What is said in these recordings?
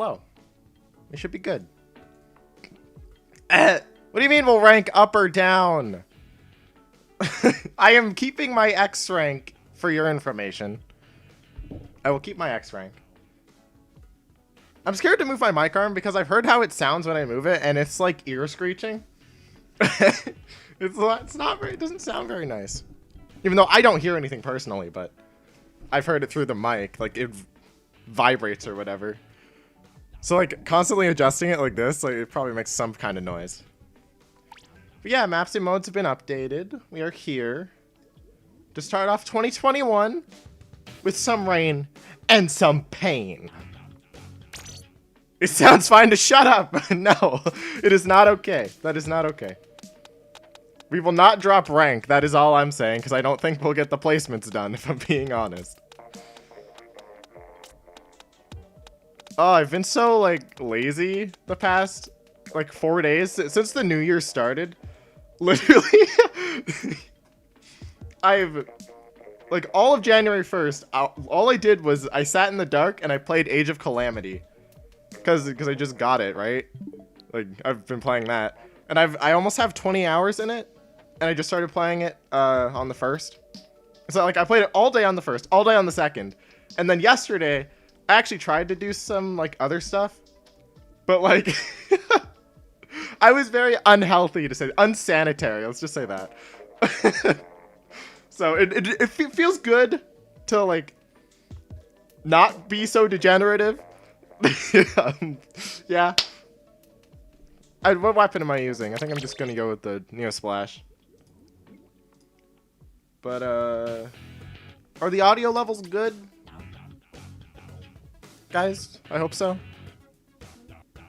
Hello. We should be good. What do you mean we'll rank up or down? I am keeping my X rank for your information. I will keep my X rank. I'm scared to move my mic arm because I've heard how it sounds when I move it, and it's like ear screeching. It's not very, it doesn't sound very nice. Even though I don't hear anything personally, but I've heard it through the mic, like it vibrates or whatever. So like constantly adjusting it like this, like it probably makes some kind of noise. But yeah, maps and modes have been updated. We are here to start off 2021 with some rain and some pain. It sounds fine to shut up. No, it is not okay. That is not okay. We will not drop rank. That is all I'm saying, because I don't think we'll get the placements done, if I'm being honest. Oh, I've been so, like, lazy the past, like, 4 days. Since the new year started. Literally. Like, all of January 1st, all I did was I sat in the dark and I played Age of Calamity. Because I just got it, right? Like, I've been playing that. And I almost have 20 hours in it. And I just started playing it on the 1st. So, like, I played it all day on the 1st, all day on the 2nd. And then yesterday, I actually tried to do some, like, other stuff. But, like, I was very unhealthy, to say, unsanitary. Let's just say that. So, it feels good to, like, not be so degenerative. Yeah. What weapon am I using? I think I'm just gonna go with the Neo Splash. But, are the audio levels good? Guys, I hope so.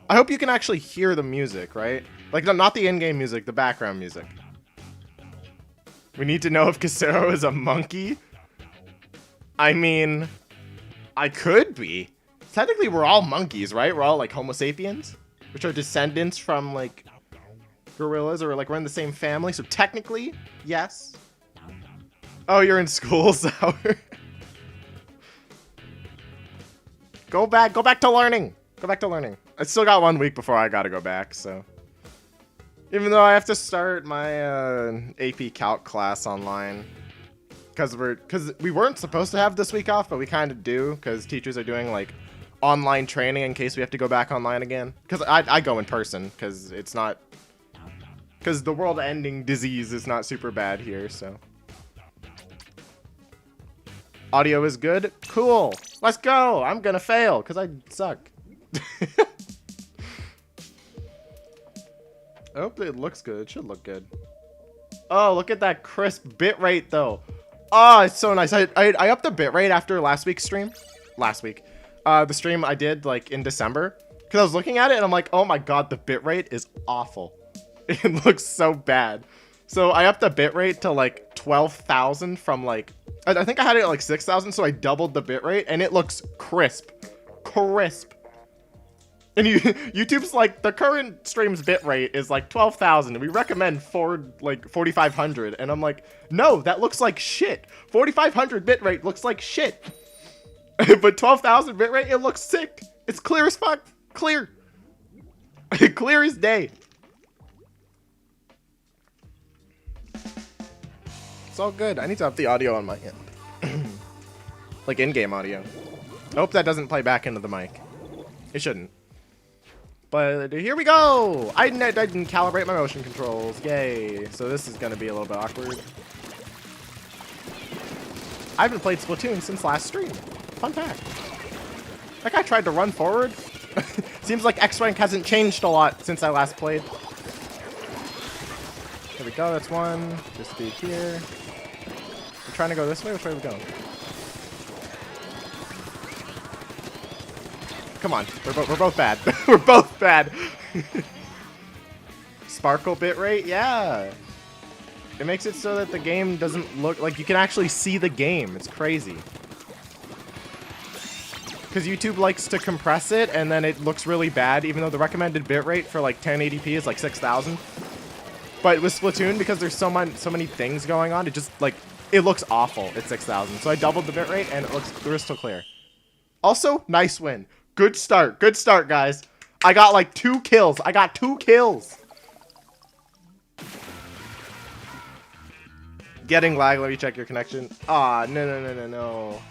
I hope you can actually hear the music, right? Like, not the in-game music, the background music. We need to know if Casero is a monkey. I mean, I could be. Technically, we're all monkeys, right? We're all, like, Homo sapiens, which are descendants from, like, gorillas, or, like, we're in the same family. So, technically, yes. Oh, you're in school, Sour. Go back to learning. Go back to learning. I still got 1 week before I gotta go back, so. Even though I have to start my AP Calc class online. Because we weren't supposed to have this week off, but we kind of do, because teachers are doing, like, online training in case we have to go back online again. Because I go in person, because it's not... Because the world-ending disease is not super bad here, so... Audio is good? Cool! Let's go! I'm gonna fail, because I suck. I hope it looks good. It should look good. Oh, look at that crisp bitrate, though. Oh, it's so nice. I upped the bitrate after last week's stream. Last week. The stream I did, like, in December. Because I was looking at it, and I'm like, oh my god, the bitrate is awful. It looks so bad. So I upped the bitrate to, like, 12,000 from, like... I think I had it at, like, 6,000, so I doubled the bitrate, and it looks crisp. Crisp. And YouTube's like, the current stream's bitrate is, like, 12,000, and we recommend 4,500. And I'm like, no, that looks like shit. 4,500 bitrate looks like shit. But 12,000 bitrate, it looks sick. It's clear as fuck. Clear. Clear as day. It's all good. I need to up the audio on my end. Like in-game audio. I hope that doesn't play back into the mic. It shouldn't. But here we go! I didn't calibrate my motion controls. Yay. So this is going to be a little bit awkward. I haven't played Splatoon since last stream. Fun fact. That guy tried to run forward. Seems like X-Rank hasn't changed a lot since I last played. There we go, that's one. Just be here. We're trying to go this way? Which way are we going? Come on, we're both bad. We're both bad. Sparkle bitrate, yeah. It makes it so that the game doesn't look like you can actually see the game. It's crazy. Because YouTube likes to compress it and then it looks really bad, even though the recommended bitrate for like 1080p is like 6,000. But with Splatoon, because there's so many things going on, it just like it looks awful at 6,000. So I doubled the bitrate and it looks crystal clear. Also, nice win. Good start. Good start, guys. I got like 2 kills. I got 2 kills. Getting lag. Let me check your connection. Ah, no.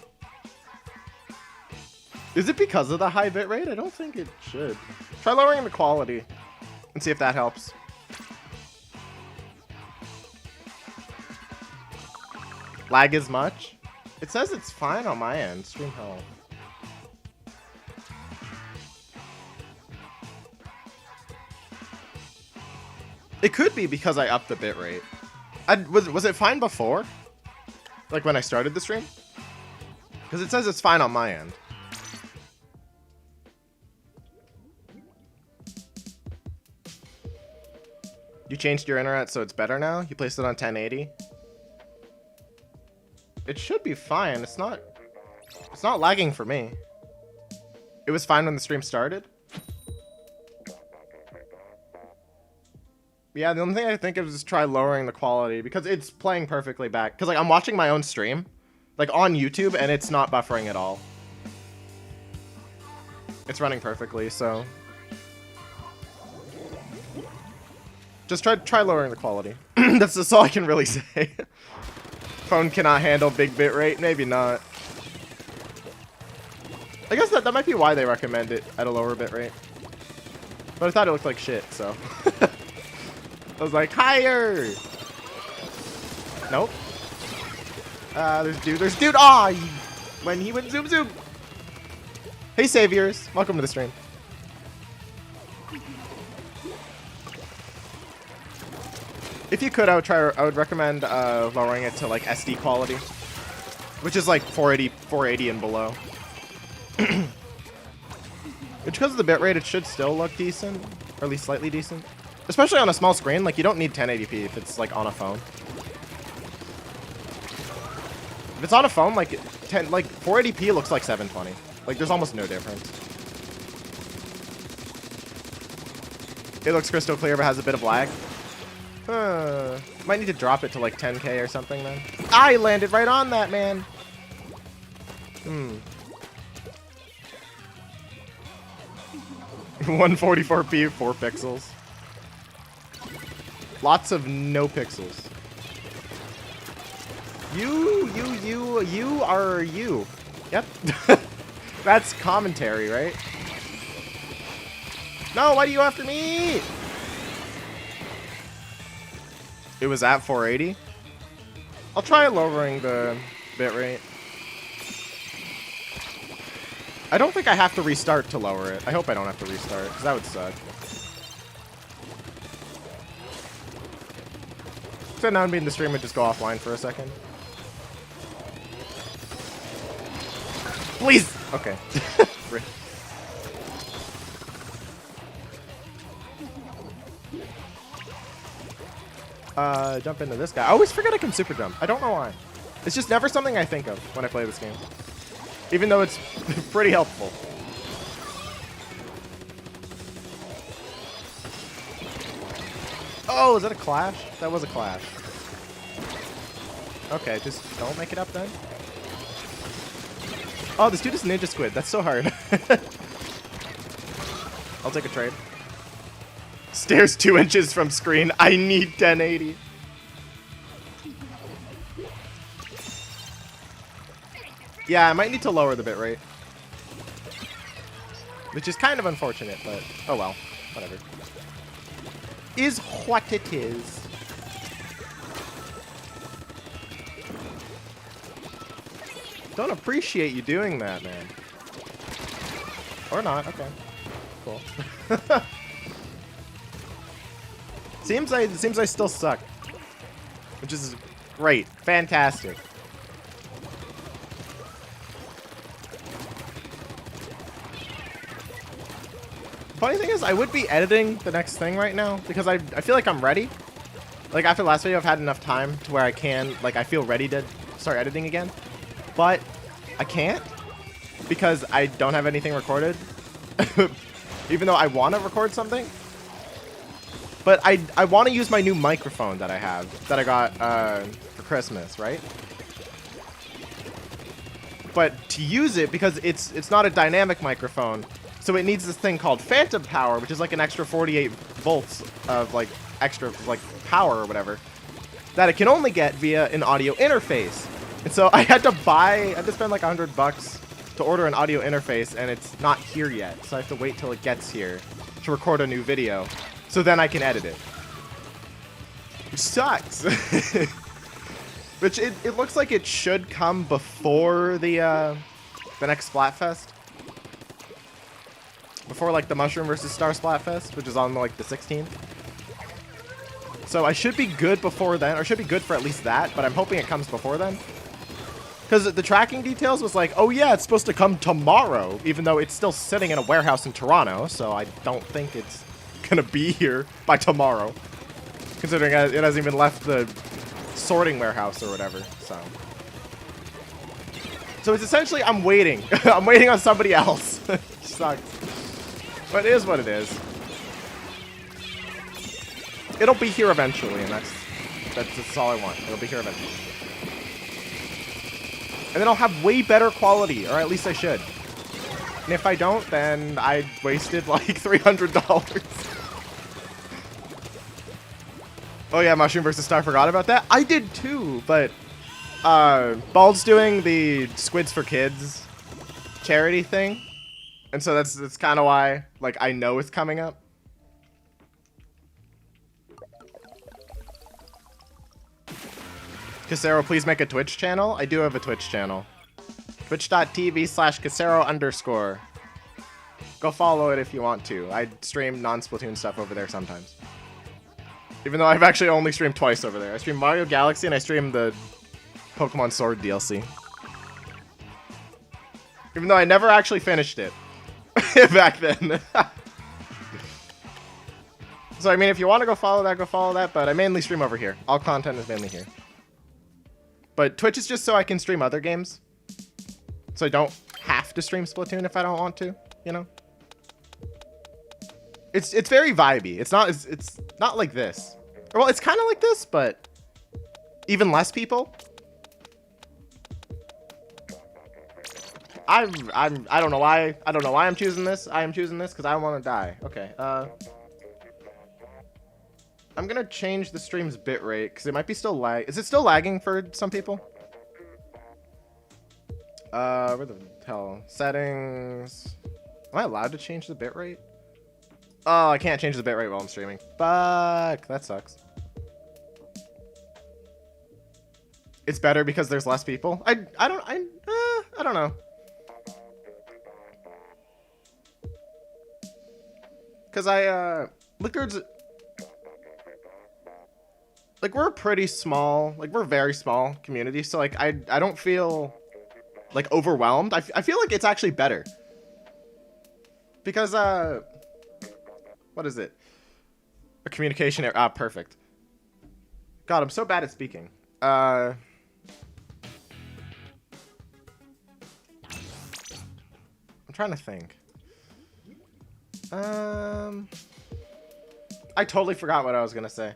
Is it because of the high bitrate? I don't think it should. Try lowering the quality and see if that helps. Lag as much? It says it's fine on my end. Stream health. It could be because I upped the bitrate. Was it fine before? Like when I started the stream? Because it says it's fine on my end. You changed your internet so it's better now? You placed it on 1080? It should be fine. It's not lagging for me. It was fine when the stream started? Yeah, the only thing I think of is just try lowering the quality because it's playing perfectly back. Because like I'm watching my own stream, like on YouTube, and it's not buffering at all. It's running perfectly, so just try lowering the quality. That's all I can really say. Phone cannot handle big bit rate. Maybe not. I guess that might be why they recommend it at a lower bit rate. But I thought it looked like shit, so. I was like, higher! Nope. There's dude. Aw! When he went zoom. Hey, saviors. Welcome to the stream. If you could, I would recommend lowering it to like SD quality, which is like 480 and below. Because of the bitrate, it should still look decent, or at least slightly decent. Especially on a small screen, like you don't need 1080p if it's like on a phone. If it's on a phone, like 480p looks like 720. Like there's almost no difference. It looks crystal clear, but has a bit of lag. Might need to drop it to like 10K or something then. I landed right on that, man. 144p, 4 pixels. Lots of no pixels. You are you. Yep. That's commentary, right? No, why do you after me? It was at 480. I'll try lowering the bitrate. I don't think I have to restart to lower it. I hope I don't have to restart, because that would suck. So now the stream would just go offline for a second. Please! Okay. Jump into this guy. I always forget I can super jump. I don't know why. It's just never something I think of when I play this game. Even though it's pretty helpful. Oh, is that a clash? That was a clash. Okay, just don't make it up then. Oh, this dude is Ninja Squid. That's so hard. I'll take a trade. Stairs 2 inches from screen. I need 1080. Yeah, I might need to lower the bitrate. Which is kind of unfortunate, but oh well. Whatever. Is what it is. Don't appreciate you doing that, man. Or not. Okay. Cool. Seems I still suck. Which is great. Fantastic. Funny thing is, I would be editing the next thing right now because I feel like I'm ready. Like after the last video, I've had enough time to where I can, like I feel ready to start editing again. But I can't because I don't have anything recorded. Even though I want to record something. But I want to use my new microphone that I have, that I got for Christmas, right? But to use it, because it's not a dynamic microphone, so it needs this thing called phantom power, which is like an extra 48 volts of like extra like power or whatever, that it can only get via an audio interface. And so I had to spend like $100 to order an audio interface, and it's not here yet. So I have to wait till it gets here to record a new video, so then I can edit it. Which sucks. Which it looks like it should come before the next Splatfest. Before like the Mushroom vs. Star Splatfest, which is on like the 16th. So I should be good before then, or should be good for at least that, but I'm hoping it comes before then. Because the tracking details was like, oh yeah, it's supposed to come tomorrow, even though it's still sitting in a warehouse in Toronto, so I don't think it's gonna be here by tomorrow. Considering it hasn't even left the sorting warehouse or whatever, so it's essentially I'm waiting. I'm waiting on somebody else. Sucks. But it is what it is. It'll be here eventually, and that's all I want. It'll be here eventually. And then I'll have way better quality, or at least I should. And if I don't, then I wasted like $300. Oh yeah, Mushroom vs. Star, forgot about that. I did too, but Bald's doing the Squids for Kids charity thing. And so that's kind of why like I know it's coming up. Casero, please make a Twitch channel. I do have a Twitch channel. Twitch.tv/Casero_. Go follow it if you want to. I stream non-Splatoon stuff over there sometimes. Even though I've actually only streamed twice over there. I streamed Mario Galaxy and I streamed the Pokemon Sword DLC. Even though I never actually finished it back then. So I mean, if you want to go follow that, but I mainly stream over here. All content is mainly here. But Twitch is just so I can stream other games. So I don't have to stream Splatoon if I don't want to, you know? It's very vibey. It's not like this. Well, it's kind of like this, but even less people. I don't know why I'm choosing this. I am choosing this because I want to die. Okay. I'm gonna change the stream's bitrate because it might be still lag. Is it still lagging for some people? Where the hell? Settings. Am I allowed to change the bitrate? Oh, I can't change the bitrate while I'm streaming. Fuck, that sucks. It's better because there's less people. I don't know. Cause Liquid's like we're a pretty small, like we're a very small community, so like I don't feel like overwhelmed. I feel like it's actually better. Because what is it? A communication error. Ah, perfect. God, I'm so bad at speaking. I'm trying to think. I totally forgot what I was gonna say.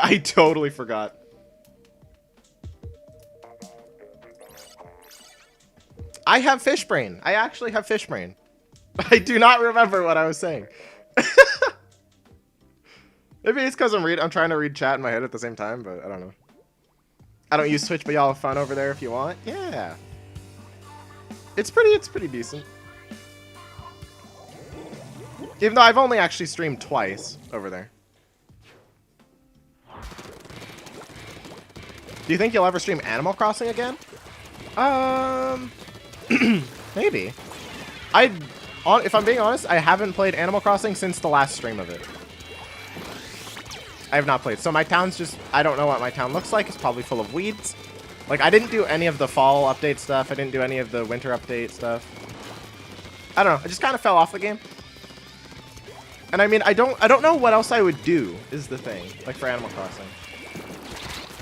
I totally forgot. I have fish brain. I actually have fish brain. I do not remember what I was saying. Maybe it's because I'm trying to read chat in my head at the same time, but I don't know. I don't use Twitch, but y'all have fun over there if you want. Yeah. It's pretty decent. Even though I've only actually streamed twice over there. Do you think you'll ever stream Animal Crossing again? Maybe. If I'm being honest, I haven't played Animal Crossing since the last stream of it. I have not played. So my town's just, I don't know what my town looks like. It's probably full of weeds. Like, I didn't do any of the fall update stuff. I didn't do any of the winter update stuff. I don't know. I just kind of fell off the game. And I mean, I don't know what else I would do is the thing, like for Animal Crossing.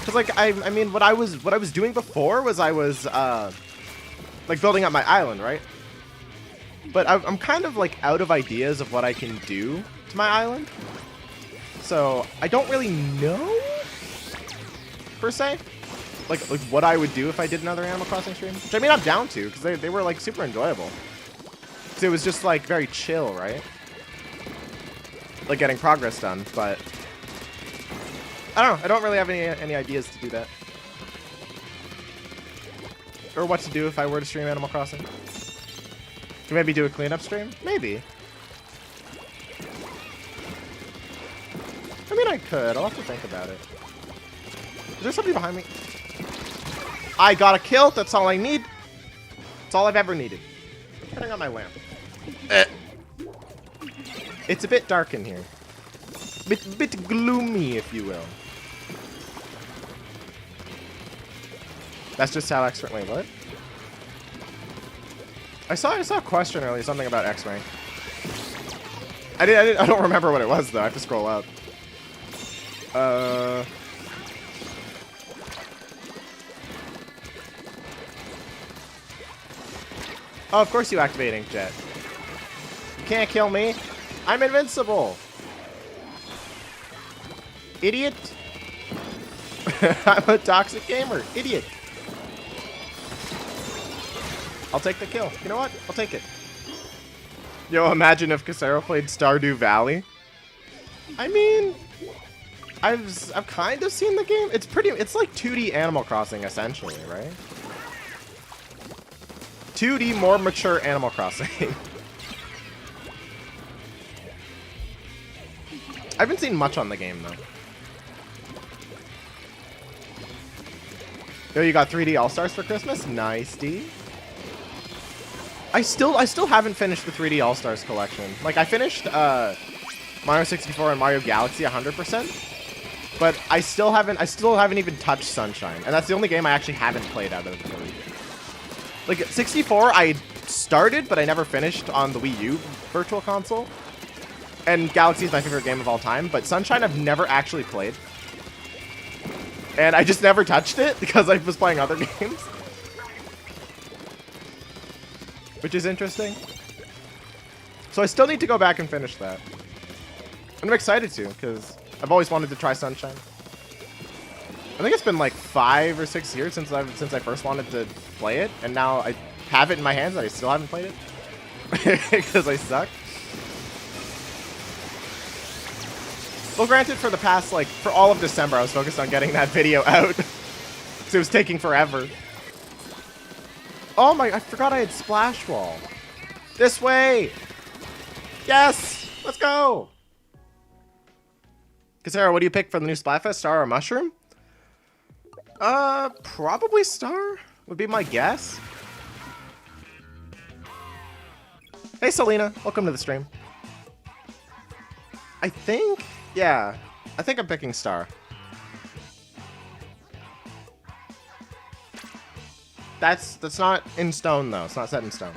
Cause like I mean, what I was doing before was I was like building up my island, right? But I'm kind of like out of ideas of what I can do to my island. So I don't really know per se. like what I would do if I did another Animal Crossing stream. Which I mean, I'm down to, because they were like super enjoyable. Because it was just like very chill, right? Like getting progress done, but I don't know. I don't really have any ideas to do that. Or what to do if I were to stream Animal Crossing. Can maybe do a cleanup stream? Maybe. I mean, I could. I'll have to think about it. Is there somebody behind me? I got a kill. That's all I need. That's all I've ever needed. Turning on my lamp. It's a bit dark in here. Bit gloomy, if you will. That's just how X-Rank. Wait, what? I saw a question earlier, something about X-Rank. I don't remember what it was though. I have to scroll up. Oh, of course you activating Jet. You can't kill me. I'm invincible. Idiot. I'm a toxic gamer. Idiot. I'll take the kill. You know what? I'll take it. Yo, imagine if Casero played Stardew Valley. I mean, I've kind of seen the game. It's like 2D Animal Crossing essentially, right? 2D more mature Animal Crossing. I haven't seen much on the game though. Yo, you got 3D All-Stars for Christmas? Nice, D. I still haven't finished the 3D All-Stars collection. Like, I finished Mario 64 and Mario Galaxy 100%, but I still haven't even touched Sunshine, and that's the only game I actually haven't played out of the three. Like, 64, I started, but I never finished on the Wii U Virtual Console, and Galaxy is my favorite game of all time, but Sunshine I've never actually played, and I just never touched it because I was playing other games. Which is interesting. So I still need to go back and finish that. And I'm excited to, because I've always wanted to try Sunshine. I think it's been like 5 or 6 years since I first wanted to play it, and now I have it in my hands and I still haven't played it. Because I suck. Well, granted, for the past, like, for all of December, I was focused on getting that video out. Because it was taking forever. Oh my, I forgot I had Splash Wall. This way! Yes! Let's go! Casera, what do you pick for the new Splatfest? Star or Mushroom? Probably Star would be my guess. Hey Selena, welcome to the stream. I think, yeah, I think I'm picking Star. That's not in stone though. It's not set in stone.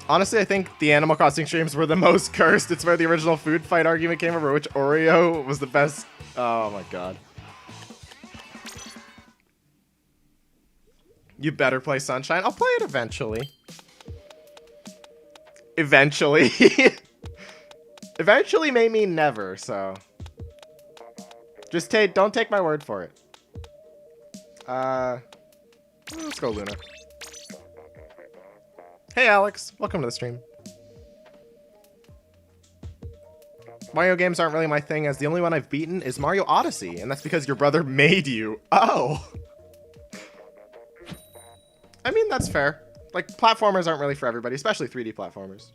Honestly, I think the Animal Crossing streams were the most cursed. It's where the original food fight argument came over which Oreo was the best. Oh my god. You better play Sunshine. I'll play it eventually. Eventually. Eventually may mean never, so. Just don't take my word for it. Let's go, Luna. Hey, Alex. Welcome to the stream. Mario games aren't really my thing, as the only one I've beaten is Mario Odyssey, and that's because your brother made you. Oh. I mean, that's fair. Like, platformers aren't really for everybody, especially 3D platformers.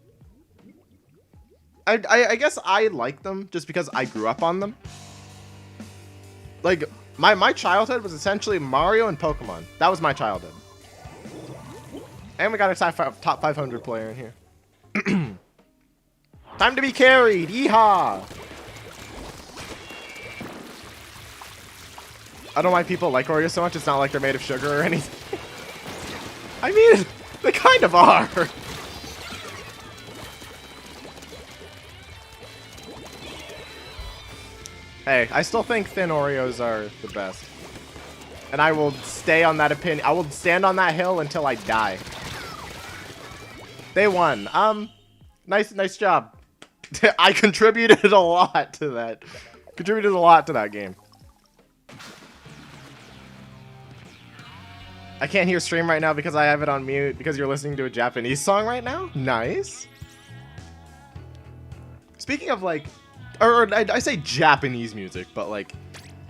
I guess I like them just because I grew up on them. Like, my childhood was essentially Mario and Pokemon. That was my childhood. And we got a top 500 player in here. Time to be carried! Yeehaw! I don't know why people like Oreos so much. It's not like they're made of sugar or anything. I mean, they kind of are. Hey, I still think thin Oreos are the best. And I will stay on that opinion. I will stand on that hill until I die. They won. Nice job. I contributed a lot to that. Contributed a lot to that game. I can't hear stream right now because I have it on mute because you're listening to a Japanese song right now. Nice. Speaking of like, or I say Japanese music, but like,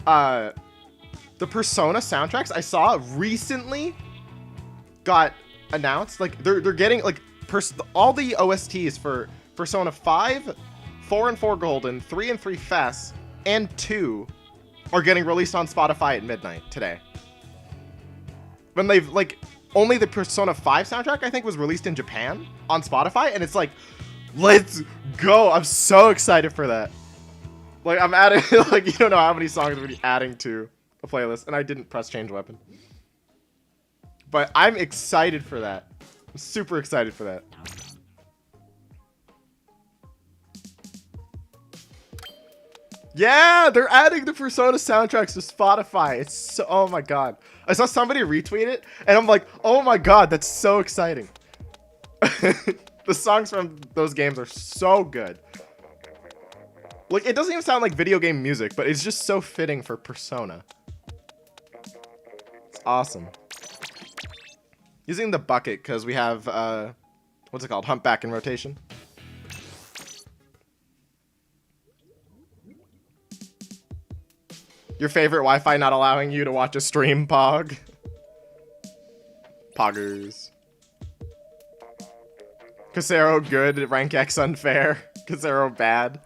the Persona soundtracks I saw recently got announced. Like they're getting like all the OSTs for Persona 5, 4 and 4 Golden, 3 and 3 Fest, and 2 are getting released on Spotify at midnight today. When they've like only the Persona 5 soundtrack I think was released in Japan on Spotify, and it's like, let's go! I'm so excited for that. Like I'm adding like you don't know how many songs we're adding to a playlist, and I didn't press change weapon. But I'm excited for that. I'm super excited for that. Yeah, they're adding the Persona soundtracks to Spotify. It's so, oh my god. I saw somebody retweet it, and I'm like, oh my god, that's so exciting. The songs from those games are so good. Like, it doesn't even sound like video game music, but it's just so fitting for Persona. It's awesome. Using the bucket, because we have, what's it called? Humpback in rotation. Your favorite Wi-Fi not allowing you to watch a stream, Pog? Poggers. Casero good, rank X unfair. Casero bad.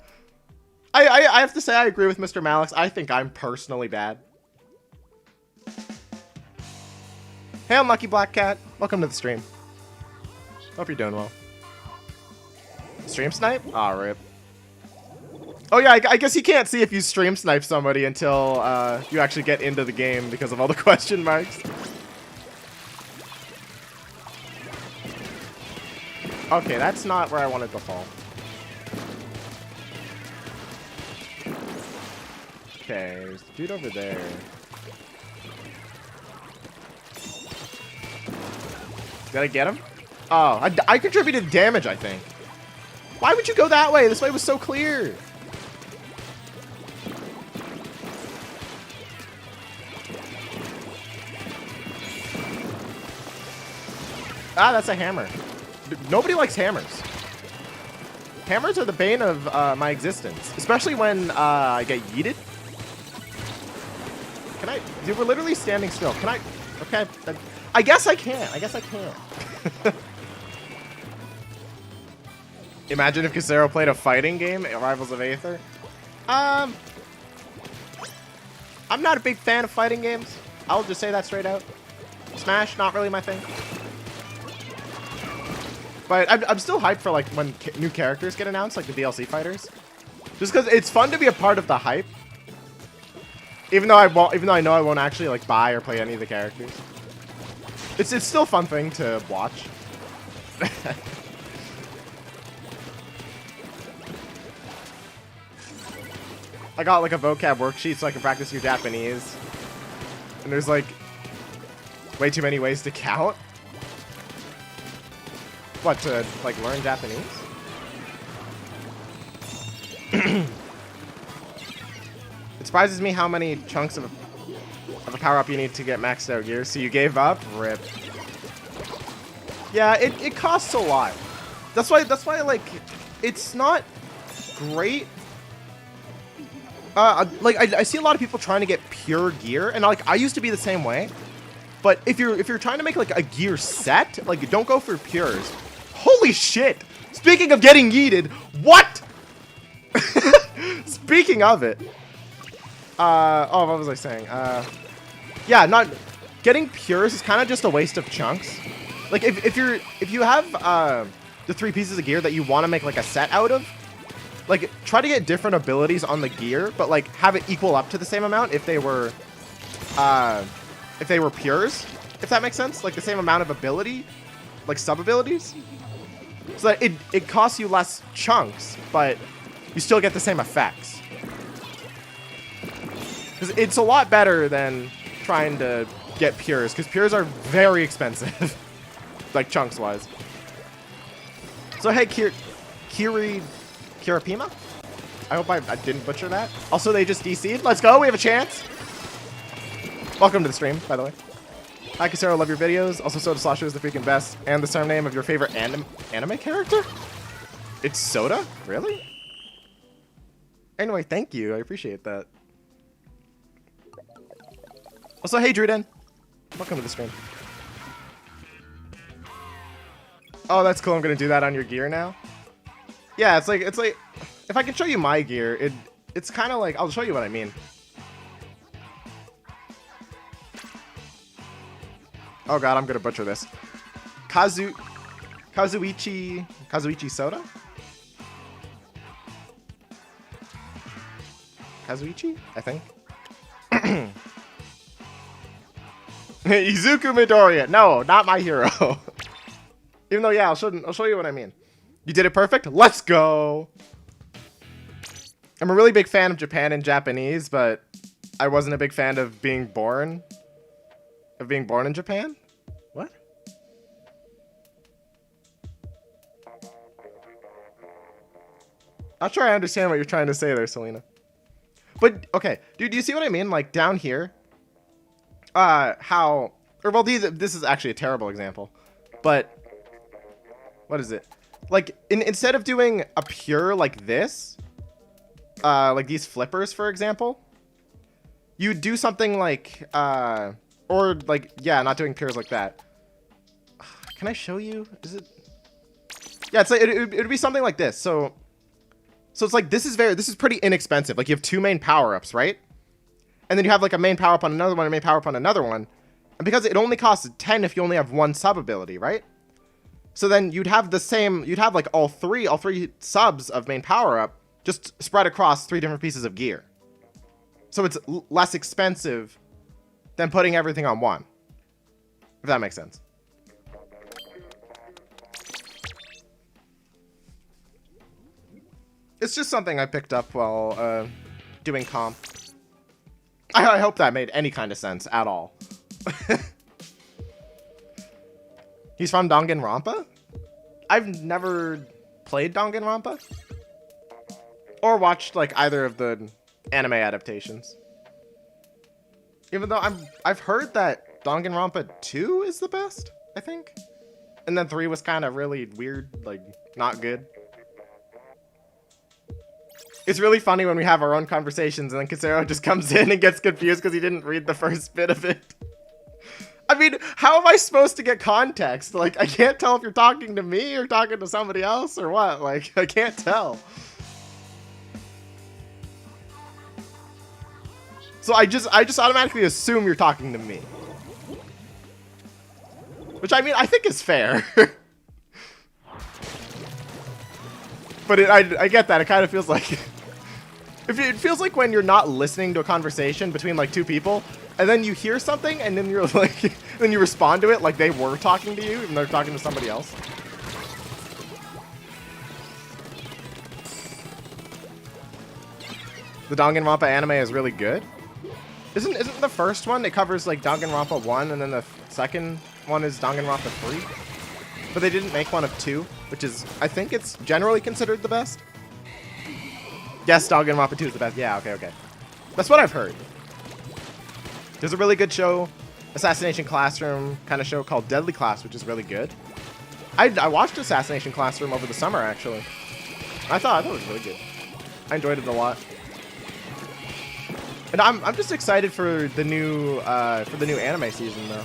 I have to say I agree with Mr. Malix. I think I'm personally bad. Hey, Unlucky Black Cat. Welcome to the stream. Hope you're doing well. Stream snipe? Aw, rip. Oh yeah, I guess you can't see if you stream snipe somebody until you actually get into the game because of all the question marks. Okay, that's not where I wanted to fall. Okay, there's the dude over there. Did I get him? Oh, I contributed damage, I think. Why would you go that way? This way was so clear. Ah, that's a hammer. Nobody likes hammers. Hammers are the bane of my existence, especially when I get yeeted. Can I? Dude, we're literally standing still. Can I? Okay. I guess I can't. I guess I can't. Imagine if Casero played a fighting game, Rivals of Aether. I'm not a big fan of fighting games. I'll just say that straight out. Smash, not really my thing. But I'm still hyped for like when new characters get announced, like the DLC fighters, just because it's fun to be a part of the hype. Even though I know I won't actually like buy or play any of the characters, it's still a fun thing to watch. I got like a vocab worksheet so I can practice your Japanese, and there's like way too many ways to count. What, to, like, learn Japanese? It surprises me how many chunks of a power-up you need to get maxed out gear. So you gave up? Rip. Yeah, it costs a lot. That's why, like, it's not great. Like, I see a lot of people trying to get pure gear, and, like, I used to be the same way. But if you're trying to make, like, a gear set, like, don't go for pures. Holy shit! Speaking of getting yeeted, what? Speaking of it, oh, what was I saying? Yeah, not getting pures is kind of just a waste of chunks. Like if you have the 3 pieces of gear that you want to make like a set out of, like try to get different abilities on the gear, but like have it equal up to the same amount if they were pures. If that makes sense, like the same amount of ability, like sub abilities. So that it costs you less chunks, but you still get the same effects. Because it's a lot better than trying to get pures, because pures are very expensive, like chunks-wise. So hey, Kirapima? I hope I didn't butcher that. Also, they just DC'd. Let's go. We have a chance. Welcome to the stream, by the way. Hi, Casero. Love your videos. Also, Soda Slosher is the freaking best. And the surname of your favorite anime character? It's Soda? Really? Anyway, thank you. I appreciate that. Also, hey, Druden. Welcome to the stream. Oh, that's cool. I'm gonna do that on your gear now. Yeah, it's like if I can show you my gear, it's kind of like, I'll show you what I mean. Oh god, I'm gonna butcher this. Kazuichi Soda? Kazuichi, I think. Izuku Midoriya. No, not my hero. Even though, yeah, I'll show you what I mean. You did it perfect. Let's go. I'm a really big fan of Japan and Japanese, but I wasn't a big fan of being born in Japan. What? Not sure I understand what you're trying to say there, Selena. But okay, dude, do you see what I mean? Like down here, this is actually a terrible example, but what is it? Like instead of doing a pure like this, like these flippers, for example, you do something like, or like, yeah, not doing pures like that. Can I show you? Is it? Yeah, it's like it would be something like this. So it's like this is pretty inexpensive. Like you have two main power-ups, right? And then you have like a main power-up on another one, a main power-up on another one. And because it only costs 10 if you only have one sub ability, right? So then you'd have like all three subs of main power-up just spread across 3 different pieces of gear. So it's less expensive than putting everything on one. If that makes sense. It's just something I picked up while doing comp. I hope that made any kind of sense at all. He's from Danganronpa? I've never played Danganronpa. Or watched like either of the anime adaptations. Even though I've heard that Danganronpa 2 is the best, I think. And then 3 was kind of really weird, like not good. It's really funny when we have our own conversations and then Casero just comes in and gets confused because he didn't read the first bit of it. I mean, how am I supposed to get context? Like, I can't tell if you're talking to me or talking to somebody else or what. Like, I can't tell. So I just automatically assume you're talking to me. Which, I mean, I think is fair. But I get that. It kind of feels like... It feels like when you're not listening to a conversation between like two people, and then you hear something, and then you're like, then you respond to it like they were talking to you, even though they're talking to somebody else. The Danganronpa anime is really good. Isn't the first one? It covers like Danganronpa 1, and then the second one is Danganronpa 3. But they didn't make one of 2, which is, I think it's generally considered the best. Yes, Danganronpa 2 is the best. Yeah, okay. That's what I've heard. There's a really good show, Assassination Classroom kind of show called Deadly Class, which is really good. I watched Assassination Classroom over the summer, actually. I thought it was really good. I enjoyed it a lot. And I'm just excited for the new anime season, though.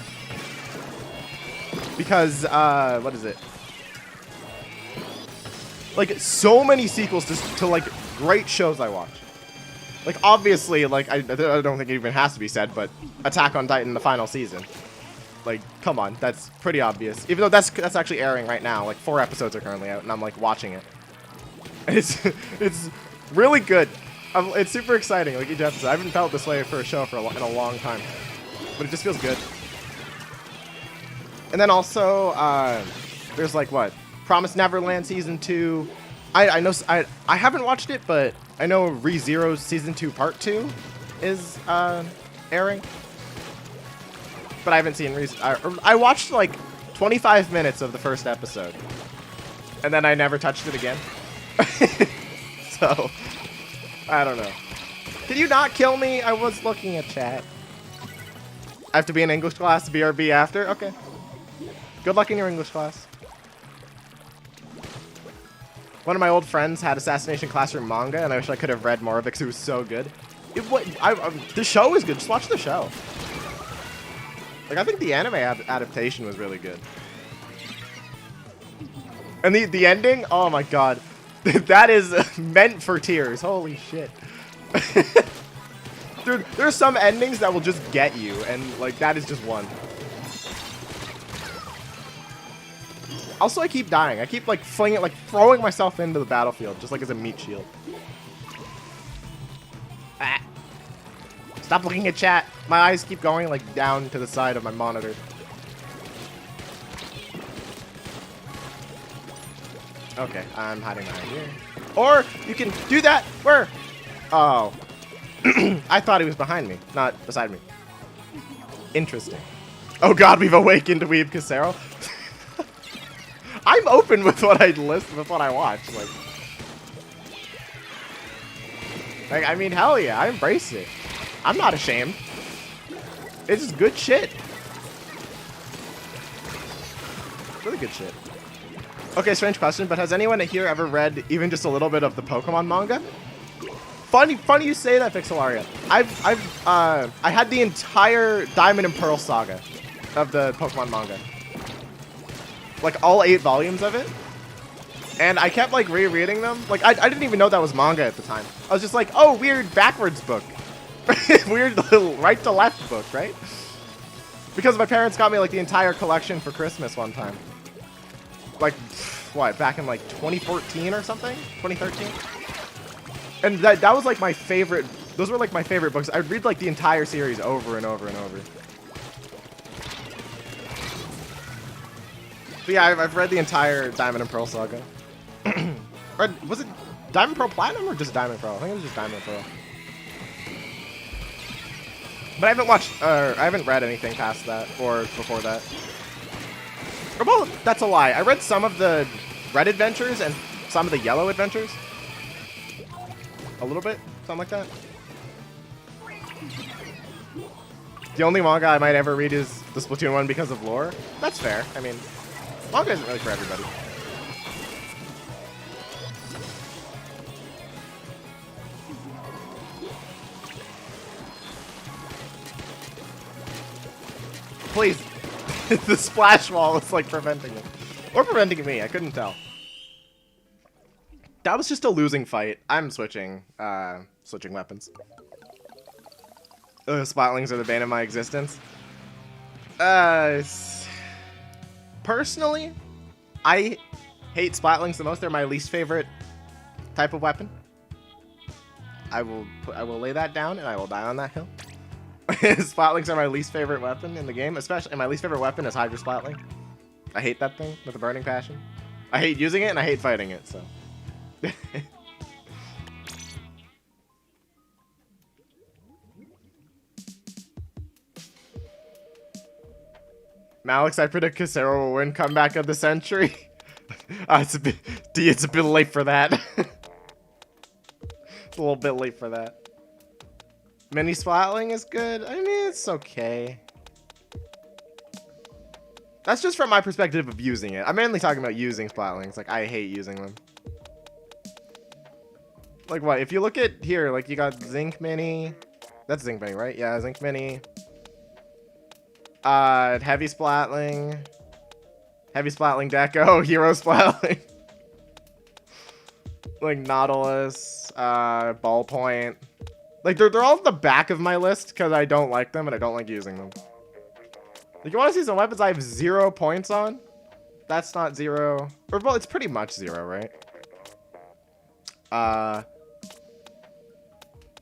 Because, what is it? Like, so many sequels to like, great shows I watch. Like, obviously, like, I don't think it even has to be said, but Attack on Titan, the final season. Like, come on, that's pretty obvious. Even though that's actually airing right now. Like, 4 episodes are currently out, and I'm, like, watching it. And it's really good. It's super exciting, like each episode. I haven't felt this way for a show in a long time. But it just feels good. And then also, there's like what? Promised Neverland Season 2. I know I haven't watched it, but I know ReZero's Season 2 Part 2 is airing. But I haven't seen I watched like 25 minutes of the first episode. And then I never touched it again. So I don't know. Did you not kill me? I was looking at chat. I have to be in English class, BRB after? Okay. Good luck in your English class. One of my old friends had Assassination Classroom manga, and I wish I could have read more of it because it was so good. The show is good. Just watch the show. Like, I think the anime adaptation was really good. And the ending? Oh my god. That is meant for tears. Holy shit. Dude, there's some endings that will just get you, and like that is just one. Also, I keep dying. I keep like throwing myself into the battlefield just like as a meat shield. Ah. Stop looking at chat. My eyes keep going like down to the side of my monitor. Okay, I'm hiding behind here. Or you can do that. Where? Oh. I thought he was behind me, not beside me. Interesting. Oh god, we've awakened Weeb Casero. I'm open with what I listen, with what I watch. Like, I mean, hell yeah, I embrace it. I'm not ashamed. It's just good shit. Really good shit. Okay, strange question, but has anyone here ever read even just a little bit of the Pokemon manga? Funny you say that, Pixelaria. I had the entire Diamond and Pearl saga of the Pokemon manga. Like, all 8 volumes of it. And I kept, like, rereading them. Like, I didn't even know that was manga at the time. I was just like, oh, weird backwards book. Weird little right to left book, right? Because my parents got me, like, the entire collection for Christmas one time. Like, what, back in, like, 2014 or something? 2013? And that was, like, my favorite. Those were, like, my favorite books. I'd read, like, the entire series over and over and over. But yeah, I've read the entire Diamond and Pearl saga. Or was it Diamond Pearl Platinum or just Diamond Pearl? I think it was just Diamond Pearl. But I haven't watched, I haven't read anything past that or before that. Or well, that's a lie. I read some of the Red Adventures and some of the Yellow Adventures. A little bit, something like that. The only manga I might ever read is the Splatoon one because of lore. That's fair. I mean, manga isn't really for everybody. Please. The splash wall is like preventing it. Or preventing me, I couldn't tell. That was just a losing fight. I'm switching weapons. Spotlings are the bane of my existence. Personally, I hate Splatlings the most. They're my least favorite type of weapon. I will lay that down and I will die on that hill. Splatlings are my least favorite weapon in the game, especially, and my least favorite weapon is Hydra Splatling. I hate that thing with a burning passion. I hate using it and I hate fighting it, so. Malix, I predict Casero will win comeback of the century. It's a bit late for that. It's a little bit late for that. Mini Splatling is good. I mean, it's okay. That's just from my perspective of using it. I'm mainly talking about using Splatlings. Like, I hate using them. Like, what? If you look at here, like, you got Zinc Mini. That's Zinc Mini, right? Yeah, Zinc Mini. Heavy Splatling. Heavy Splatling Deco. Hero Splatling. Like, Nautilus. Ballpoint. Like, they're all at the back of my list because I don't like them and I don't like using them. Like, you want to see some weapons I have 0 points on? That's not 0. Or, well, it's pretty much 0, right? Oh,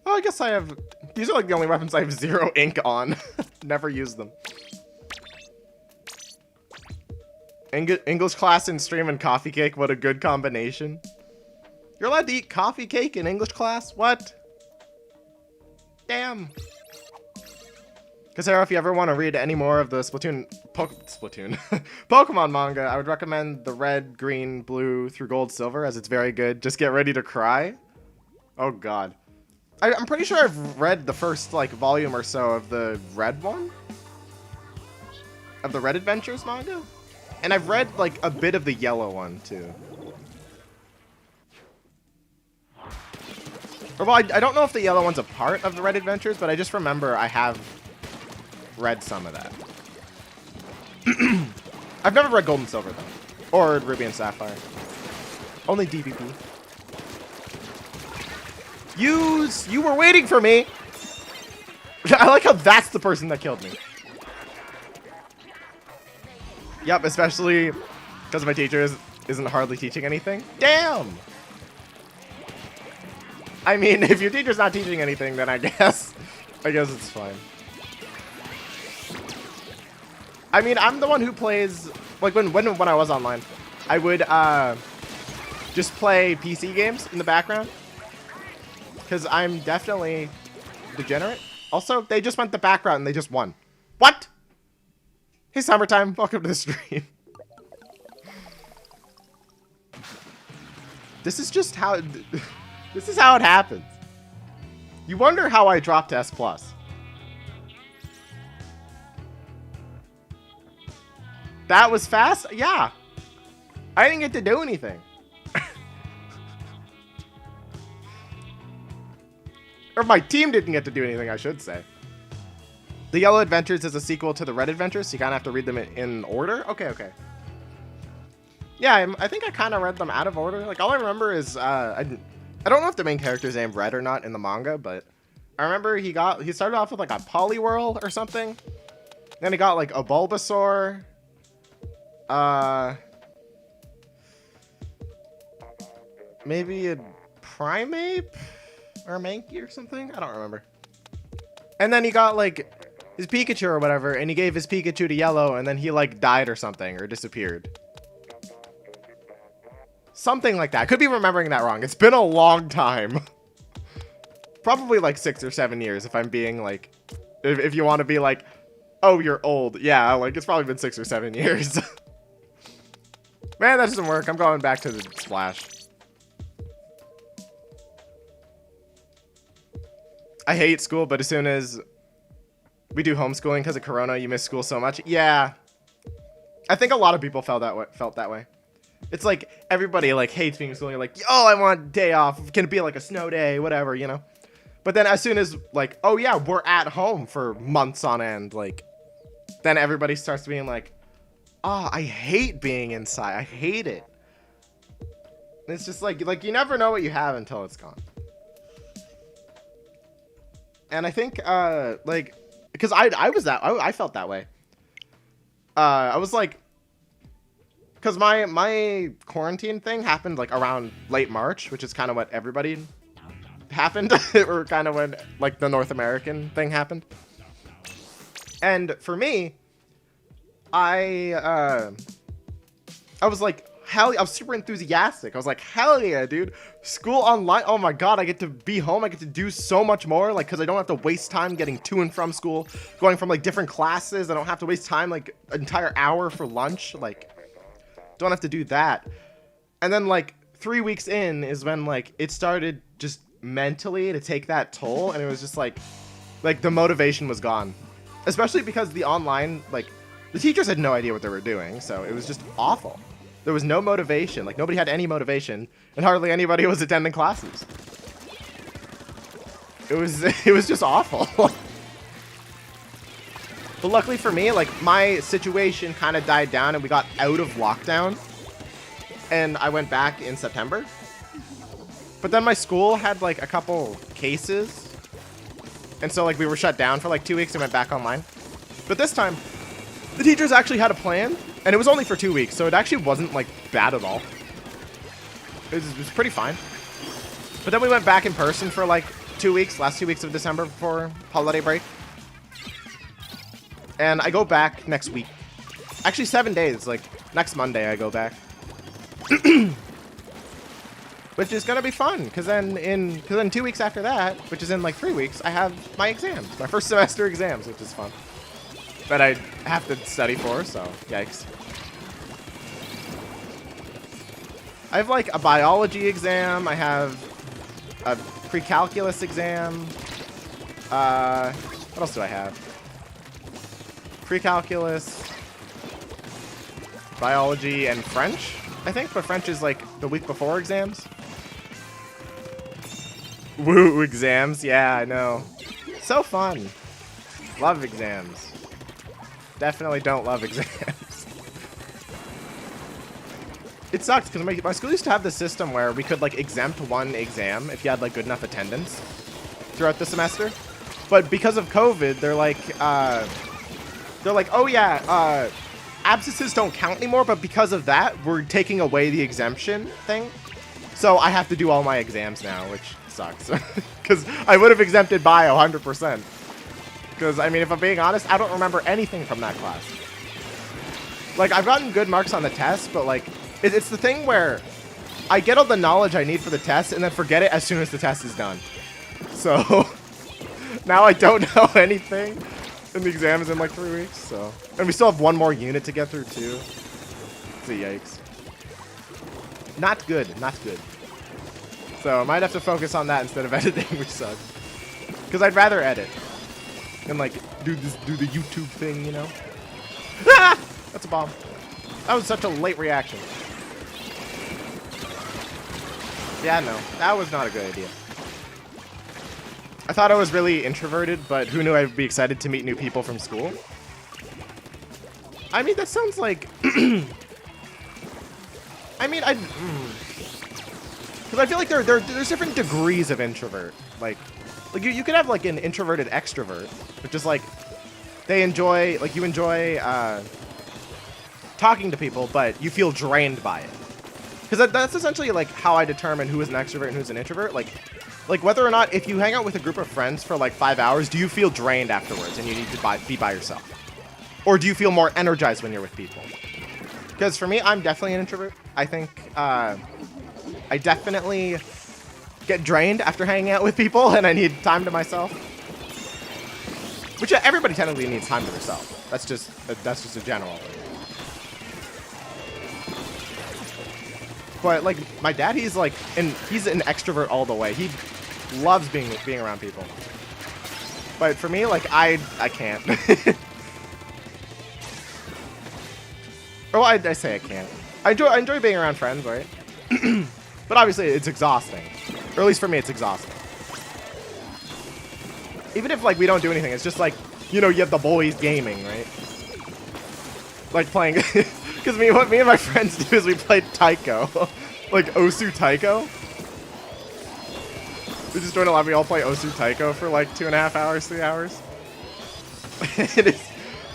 I guess I have... These are, like, the only weapons I have 0 ink on. Never use them. English class in stream and coffee cake. What a good combination. You're allowed to eat coffee cake in English class? What? Damn. Casero, if you ever want to read any more of the Pokemon manga, I would recommend the red, green, blue through gold, silver, as it's very good. Just get ready to cry. Oh god. I'm pretty sure I've read the first like volume or so of the red one, of the Red Adventures manga, and I've read like a bit of the yellow one too. Or, well, I don't know if the yellow one's a part of the Red Adventures, but I just remember I have read some of that. I've never read Gold and Silver though, or Ruby and Sapphire. Only DBP. You were waiting for me. I like how that's the person that killed me. Yep, especially because my teacher isn't hardly teaching anything. Damn. I mean, if your teacher's not teaching anything, then I guess it's fine. I mean, I'm the one who plays, like when I was online, I would just play PC games in the background. Because I'm definitely degenerate. Also, they just went the background and they just won. What? Hey, Summertime, welcome to the stream. This is just how... This is how it happens. You wonder how I dropped S+. That was fast? Yeah. I didn't get to do anything. Or my team didn't get to do anything, I should say. The Yellow Adventures is a sequel to the Red Adventures, so you kind of have to read them in order? Okay. Yeah, I think I kind of read them out of order. Like, all I remember is, I don't know if the main character's named Red or not in the manga, but I remember he started off with, like, a Poliwhirl or something. Then he got, like, a Bulbasaur. Maybe a Primeape? Or a Mankey or something? I don't remember. And then he got, like, his Pikachu or whatever, and he gave his Pikachu to Yellow, and then he, like, died or something, or disappeared. Something like that. I could be remembering that wrong. It's been a long time. Probably, like, 6 or 7 years, if I'm being, like... If you want to be like, oh, you're old. Yeah, like, it's probably been 6 or 7 years. Man, that doesn't work. I'm going back to the Splash. I hate school, but as soon as we do homeschooling because of Corona, you miss school so much. Yeah. I think a lot of people felt that way. It's like everybody like hates being in school. You're like, oh, I want a day off. Can it be like a snow day, whatever, you know? But then as soon as like, oh yeah, we're at home for months on end, like, then everybody starts being like, oh, I hate being inside. I hate it. And it's just like you never know what you have until it's gone. And I think, like, because I felt that way. I was like, because my quarantine thing happened like around late March, which is kind of what everybody happened, or kind of when like the North American thing happened. And for me, I was like, hell, I was super enthusiastic. I was like, hell yeah, dude. School online. Oh my God, I get to be home. I get to do so much more. Like, cause I don't have to waste time getting to and from school, going from like different classes. I don't have to waste time, like an entire hour for lunch. Like, don't have to do that. And then like 3 weeks in is when like it started just mentally to take that toll. And it was just like the motivation was gone, especially because the online, like the teachers had no idea what they were doing. So it was just awful. There was no motivation. Like, nobody had any motivation, and hardly anybody was attending classes. It was just awful. But luckily for me, like, my situation kind of died down, and we got out of lockdown, and I went back in September. But then my school had, like, a couple cases, and so, like, we were shut down for, like, 2 weeks and went back online. But this time, the teachers actually had a plan. And it was only for 2 weeks, so it actually wasn't, like, bad at all. It was pretty fine. But then we went back in person for, like, 2 weeks, last 2 weeks of December before holiday break. And I go back next week. Actually, 7 days, like, next Monday I go back. Which is gonna be fun, because then 2 weeks after that, which is in, like, 3 weeks, I have my exams. My first semester exams, which is fun. That I have to study for, so yikes. I have like a biology exam, I have a pre-calculus exam. What else do I have? Pre-calculus, biology, and French, I think, but French is like the week before exams. Woo, exams. Yeah, I know. So fun. Love exams. Definitely don't love exams. It sucks because my school used to have the system where we could like exempt one exam if you had like good enough attendance throughout the semester. But because of COVID, they're like, oh yeah, absences don't count anymore. But because of that, we're taking away the exemption thing. So I have to do all my exams now, which sucks. Because I would have exempted bio 100%. Because, I mean, if I'm being honest, I don't remember anything from that class. Like, I've gotten good marks on the test, but, like, it's the thing where I get all the knowledge I need for the test and then forget it as soon as the test is done. So, now I don't know anything. And the exam is in, like, 3 weeks, so. And we still have one more unit to get through, too. It's a yikes. Not good, not good. So, I might have to focus on that instead of editing, which sucks. Because I'd rather edit. And like do the YouTube thing, you know? Ah! That's a bomb. That was such a late reaction. Yeah, no, that was not a good idea. I thought I was really introverted, but who knew I'd be excited to meet new people from school? I mean, that sounds like. I mean, because I feel like there's different degrees of introvert. Like you could have like an introverted extrovert, which is like they enjoy, like you enjoy talking to people, but you feel drained by it. Because that's essentially like how I determine who is an extrovert and who's an introvert. Like whether or not if you hang out with a group of friends for like 5 hours, do you feel drained afterwards and you need to be by yourself? Or do you feel more energized when you're with people? Because for me, I'm definitely an introvert. I think I definitely get drained after hanging out with people, and I need time to myself. Which everybody technically needs time to themselves. That's just a general thing. But like my dad, he's an extrovert all the way. He loves being around people. But for me, like I can't. Or I say I can't. I enjoy being around friends, right? But obviously it's exhausting. Or at least for me, it's exhausting. Even if, like, we don't do anything, it's just like, you know, you have the boys gaming, right? Like, playing... Because what me and my friends do is we play Taiko. Like, Osu Taiko. We just join a lobby, we all play Osu Taiko for, like, 2.5 hours, 3 hours.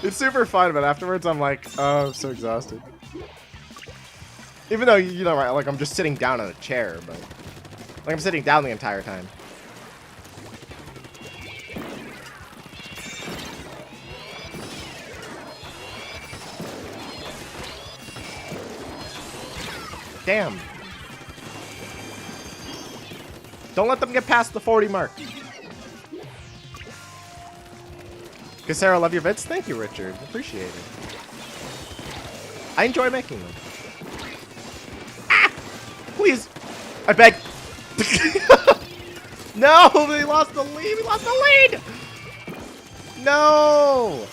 It's super fun, but afterwards I'm like, oh, I'm so exhausted. Even though, you know, right, like, I'm just sitting down in a chair, but... Like, I'm sitting down the entire time. Damn. Don't let them get past the 40 mark. Sarah, love your vids? Thank you, Richard. Appreciate it. I enjoy making them. Ah! Please. I beg. No, we lost the lead. We lost the lead. No.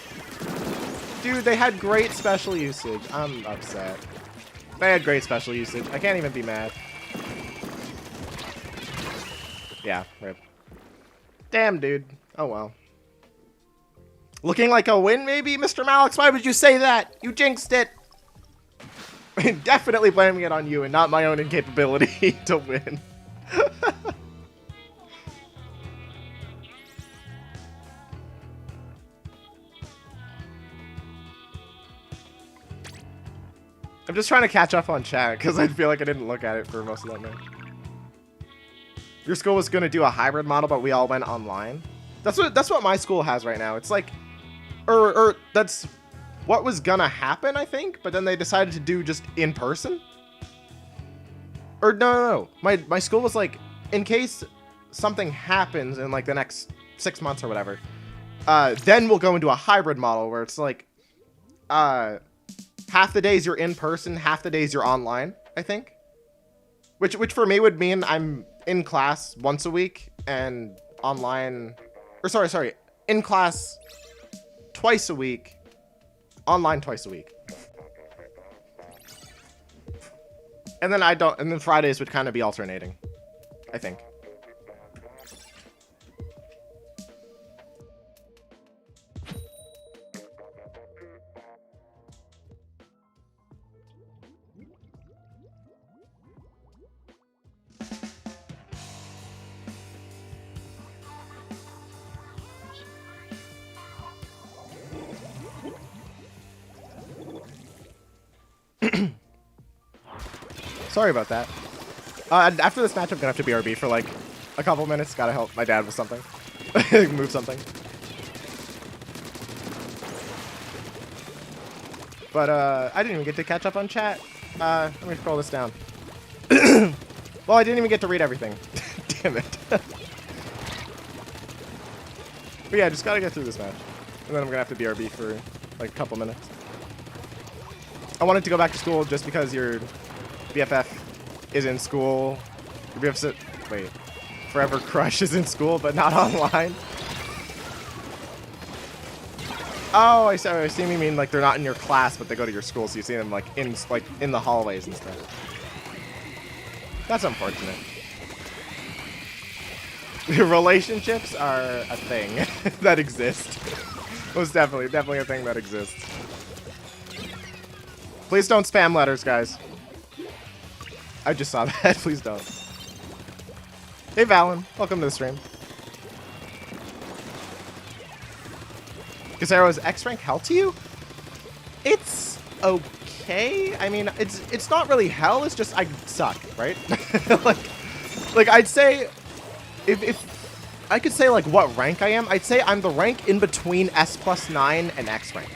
Dude, they had great special usage. I'm upset. They had great special usage. I can't even be mad. Yeah, rip. Damn, dude. Oh, well. Looking like a win, maybe, Mr. Malix? Why would you say that? You jinxed it. Definitely blaming it on you and not my own incapability to win. I'm just trying to catch up on chat because I feel like I didn't look at it for most of that match. Your school was going to do a hybrid model, but we all went online. That's what my school has right now. It's like, or that's what was gonna happen, I think, but then they decided to do just in person. Or no. My school was like, in case something happens in like the next 6 months or whatever, then we'll go into a hybrid model where it's like, half the days you're in person, half the days you're online, I think. Which for me would mean I'm in class once a week and online, or sorry, in class twice a week, online twice a week. And then and then Fridays would kind of be alternating, I think. Sorry about that. After this match, I'm gonna have to BRB for like a couple minutes. Gotta help my dad with something. Move something. But I didn't even get to catch up on chat. Let me scroll this down. Well, I didn't even get to read everything. Damn it. But yeah, just gotta get through this match. And then I'm gonna have to BRB for like a couple minutes. I wanted to go back to school just because your BFF is in school. Your BFF, wait, Forever Crush is in school, but not online. Oh, I see. You mean like they're not in your class, but they go to your school, so you see them like in the hallways and stuff. That's unfortunate. Relationships are a thing that exists. Most definitely a thing that exists. Please don't spam letters, guys. I just saw that. Please don't. Hey, Valen. Welcome to the stream. Casaro's X rank hell to you? It's okay. I mean, it's not really hell. It's just I suck, right? like I'd say, if I could say like what rank I am, I'd say I'm the rank in between S+9 and X rank.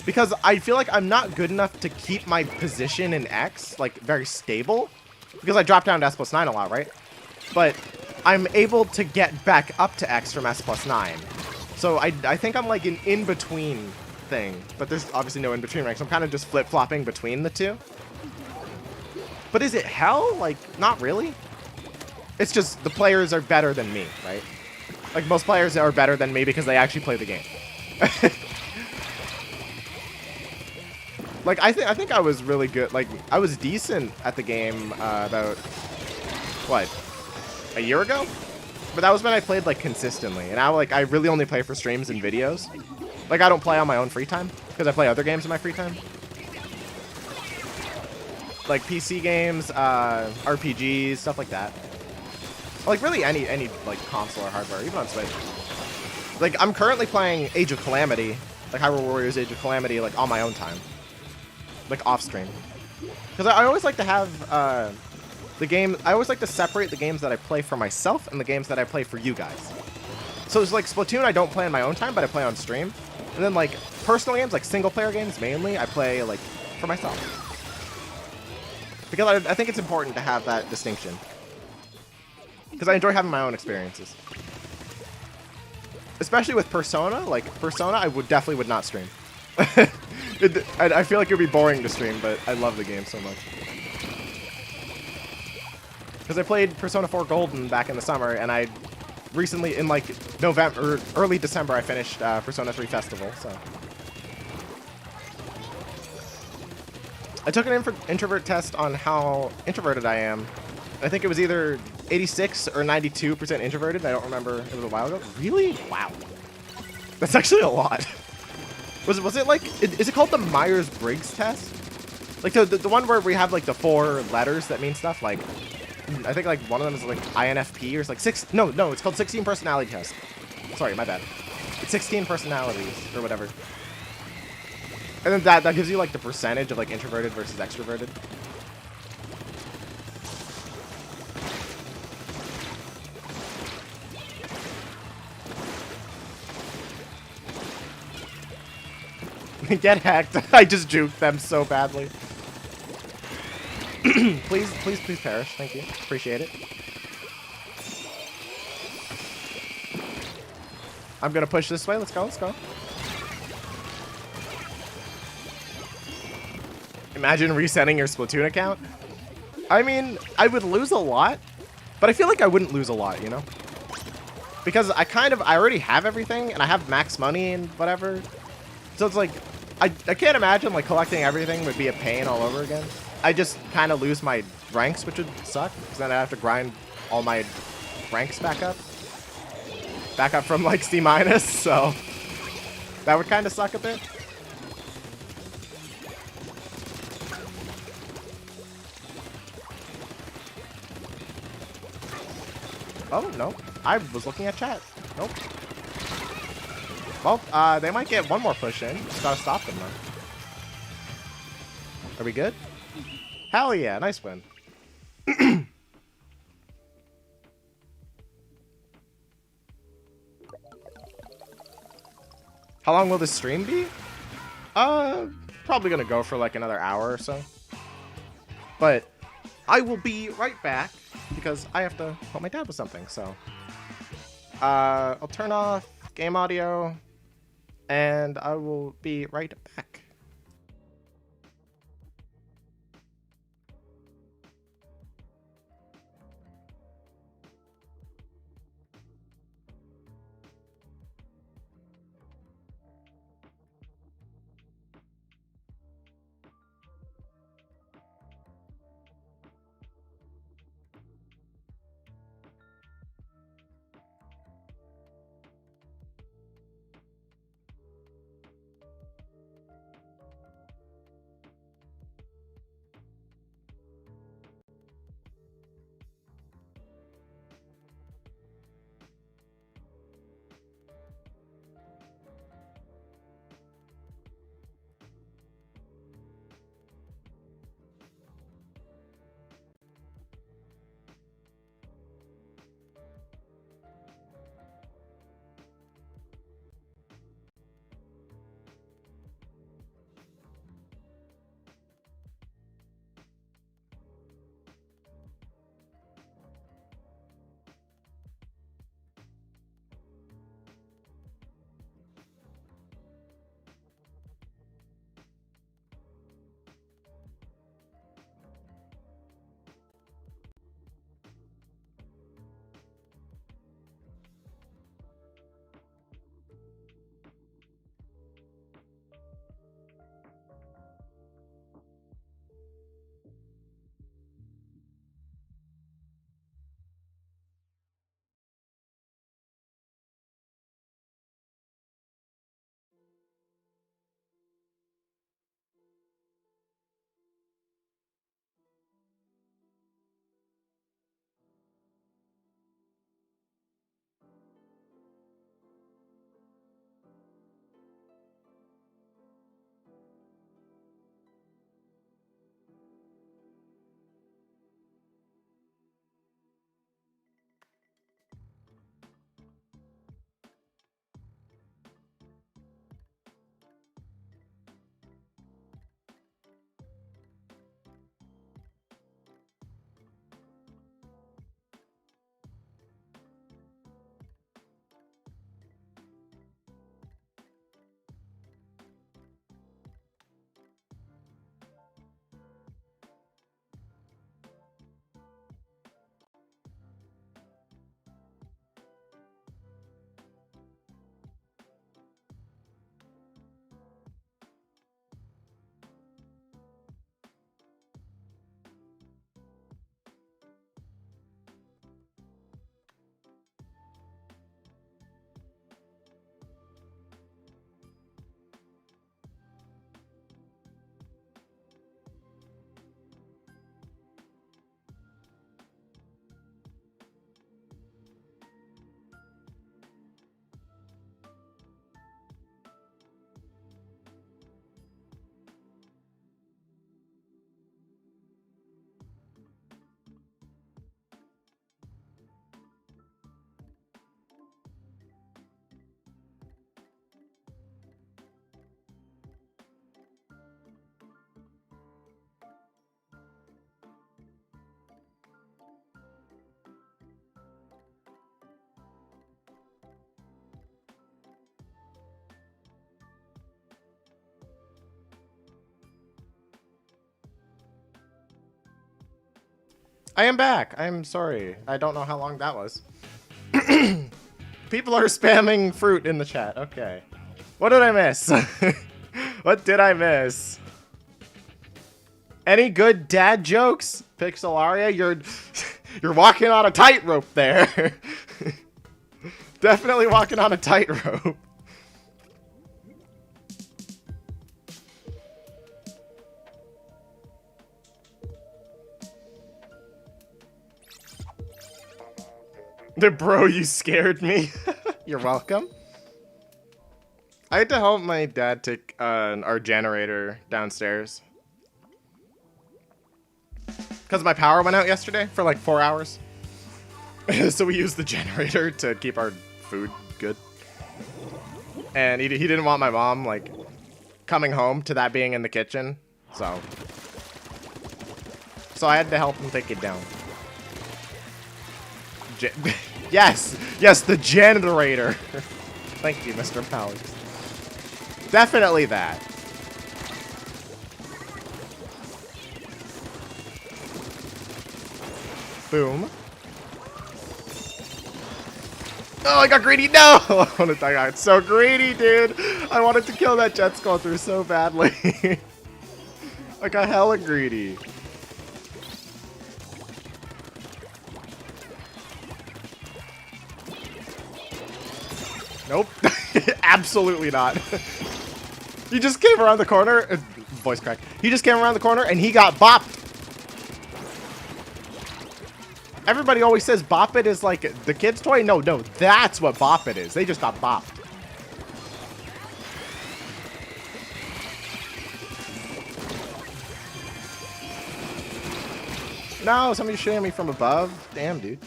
Because I feel like I'm not good enough to keep my position in X, like, very stable. Because I dropped down to S+9 a lot, right? But I'm able to get back up to X from S+9. So I think I'm, like, an in-between thing. But there's obviously no in-between ranks. I'm kind of just flip-flopping between the two. But is it hell? Like, not really. It's just the players are better than me, right? Like, most players are better than me because they actually play the game. Like, I think I was really good. Like, I was decent at the game about, what, a year ago? But that was when I played, like, consistently. And now, like, I really only play for streams and videos. Like, I don't play on my own free time because I play other games in my free time. Like, PC games, RPGs, stuff like that. Like, really any like, console or hardware, even on Switch. Like, I'm currently playing Age of Calamity, like, Hyrule Warriors Age of Calamity, like, on my own time. Like, off-stream. Because I always like to have, the game... I always like to separate the games that I play for myself and the games that I play for you guys. So it's like Splatoon I don't play on my own time, but I play on stream. And then, like, personal games, like single-player games, mainly, I play, like, for myself. Because I think it's important to have that distinction. Because I enjoy having my own experiences. Especially with Persona. Like, Persona, I definitely would not stream. I feel like it would be boring to stream, but I love the game so much. Because I played Persona 4 Golden back in the summer, and I recently, in like November, or early December, I finished Persona 3 Festival, so. I took an introvert test on how introverted I am. I think it was either 86 or 92% introverted. I don't remember. It was a while ago. Really? Wow. That's actually a lot. Was it like, is it called the Myers-Briggs test? Like the one where we have like the 4 letters that mean stuff, like, I think like one of them is like INFP or it's like no, it's called 16 personality test. Sorry, my bad. It's 16 personalities or whatever. And then that gives you like the percentage of like introverted versus extroverted. Get hacked. I just juked them so badly. Please perish. Thank you. Appreciate it. I'm gonna push this way. Let's go. Imagine resetting your Splatoon account. I mean, I would lose a lot, but I feel like I wouldn't lose a lot, you know? Because I already have everything, and I have max money and whatever. So it's like, I can't imagine, like, collecting everything would be a pain all over again. I just kind of lose my ranks, which would suck, because then I have to grind all my ranks back up. Back up from, like, C-, so that would kind of suck a bit. Oh, no. I was looking at chat. Nope. Well, they might get one more push in. Just gotta stop them, though. Are we good? Hell yeah. Nice win. How long will this stream be? Probably gonna go for like another hour or so. But I will be right back because I have to help my dad with something, so. I'll turn off game audio and I will be right back. I am back. I'm sorry. I don't know how long that was. People are spamming fruit in the chat. Okay. What did I miss? What did I miss? Any good dad jokes? Pixelaria, you're walking on a tightrope there. Definitely walking on a tightrope. Bro, you scared me. You're welcome. I had to help my dad take our generator downstairs. Because my power went out yesterday for like 4 hours. So we used the generator to keep our food good. And he didn't want my mom like coming home to that being in the kitchen. So I had to help him take it down. Yes, the generator. Thank you, Mr. Powers. Definitely that. Boom. Oh, I got greedy. No! I got so greedy, dude. I wanted to kill that jet sculptor so badly. I got hella greedy. Nope. Absolutely not. He just came around the corner. Voice crack. He just came around the corner and he got bopped. Everybody always says Bop It is like the kid's toy. No, that's what Bop It is. They just got bopped. No, somebody's shooting me from above. Damn, dude.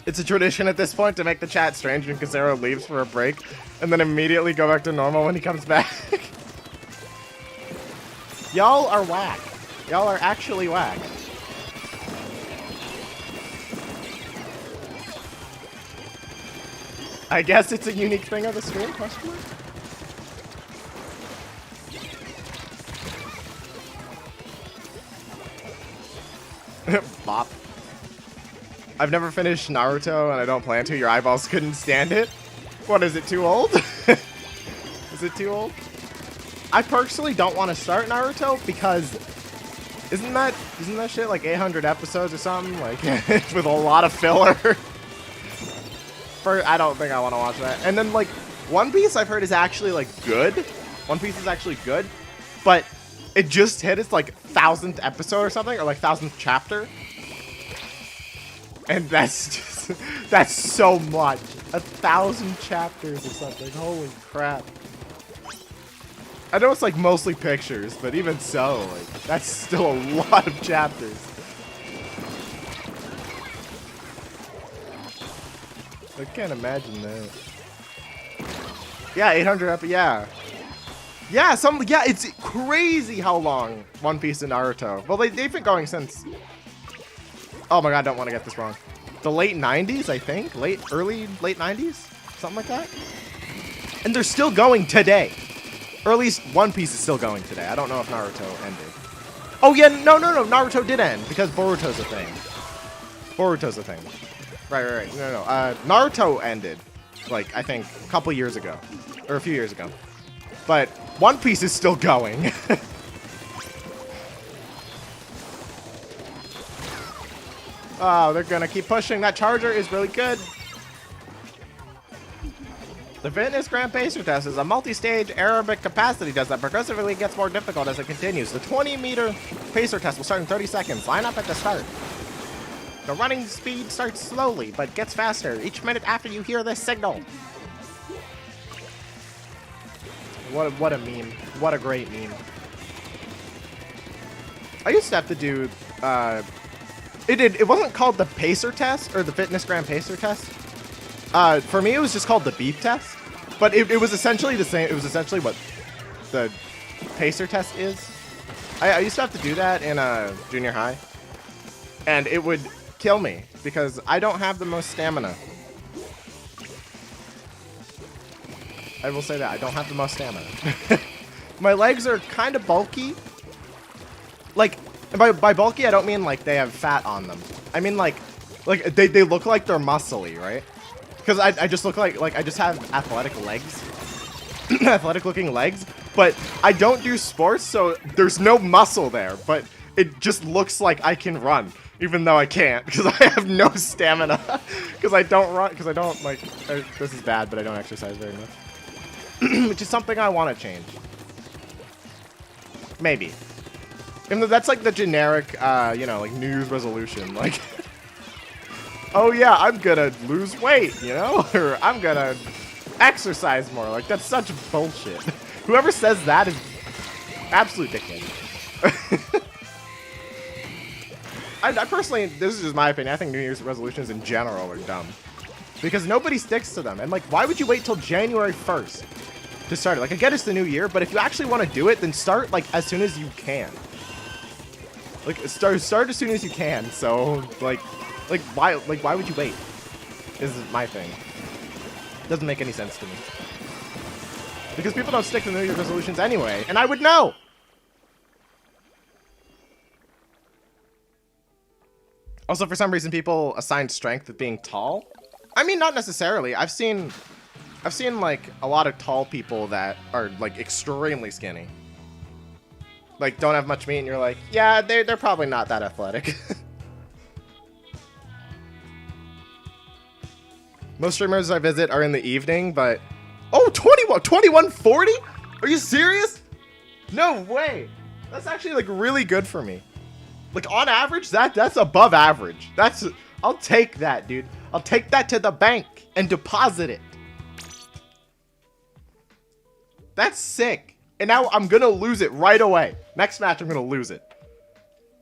It's a tradition at this point to make the chat strange when Kazero leaves for a break and then immediately go back to normal when he comes back. Y'all are whack. Y'all are actually whack. I guess it's a unique thing of the stream, question mark? Bop. I've never finished Naruto and I don't plan to. Your eyeballs couldn't stand it. What, is it too old? Is it too old? I personally don't want to start Naruto because isn't that shit like 800 episodes or something? Like with a lot of filler. I don't think I want to watch that. And then like One Piece I've heard is actually like good. One Piece is actually good, but it just hit its like 1000th episode or something, or like 1000th chapter. And that's so much. 1000 chapters or something. Holy crap. I know it's like mostly pictures, but even so, like that's still a lot of chapters. I can't imagine that. Yeah, 800 yeah. Yeah, it's crazy how long One Piece and Naruto. Well, they've been going since... Oh my god, I don't want to get this wrong. The late 90s, I think? Early, late 90s? Something like that? And they're still going today. Or at least One Piece is still going today. I don't know if Naruto ended. Oh yeah, no, Naruto did end because Boruto's a thing. Boruto's a thing. Right. No. Naruto ended, like, I think a couple years ago. Or a few years ago. But One Piece is still going. Oh, they're gonna keep pushing. That charger is really good. The Fitness Grand Pacer Test is a multi-stage aerobic capacity test that progressively gets more difficult as it continues. The 20-meter pacer test will start in 30 seconds. Line up at the start. The running speed starts slowly, but gets faster each minute after you hear this signal. What a meme. What a great meme. I used to have to do, it wasn't called the Pacer Test, or the Fitness Grand Pacer Test. For me, it was just called the Beep Test. But it was essentially the same. It was essentially what the Pacer Test is. I used to have to do that in junior high. And it would kill me because I don't have the most stamina. I will say that. I don't have the most stamina. My legs are kind of bulky. Like, By bulky, I don't mean like they have fat on them. I mean like they look like they're muscly, right? Because I just look like I just have athletic legs, athletic looking legs. But I don't do sports, so there's no muscle there. But it just looks like I can run, even though I can't, because I have no stamina. Because I don't run, because I don't like. This is bad, but I don't exercise very much, which is something I want to change. Maybe. Even though that's like the generic, you know, like New Year's resolution, like. Oh yeah, I'm gonna lose weight, you know, or I'm gonna exercise more. Like that's such bullshit. Whoever says that is absolute dickhead. I personally, this is just my opinion, I think New Year's resolutions in general are dumb. Because nobody sticks to them. And like, why would you wait till January 1st to start it? Like, I get it's the new year, but if you actually want to do it, then start like as soon as you can. Like, start as soon as you can. So, like why would you wait? Is my thing. Doesn't make any sense to me. Because people don't stick to New Year's resolutions anyway, and I would know! Also, for some reason, people assign strength with being tall. I mean, not necessarily. I've seen like a lot of tall people that are like extremely skinny. Like, don't have much meat, and you're like, yeah, they're probably not that athletic. Most streamers I visit are in the evening, but... Oh, 2140? Are you serious? No way. That's actually like really good for me. Like on average, that's above average. I'll take that, dude. I'll take that to the bank and deposit it. That's sick. And now I'm gonna lose it right away. Next match, I'm gonna lose it.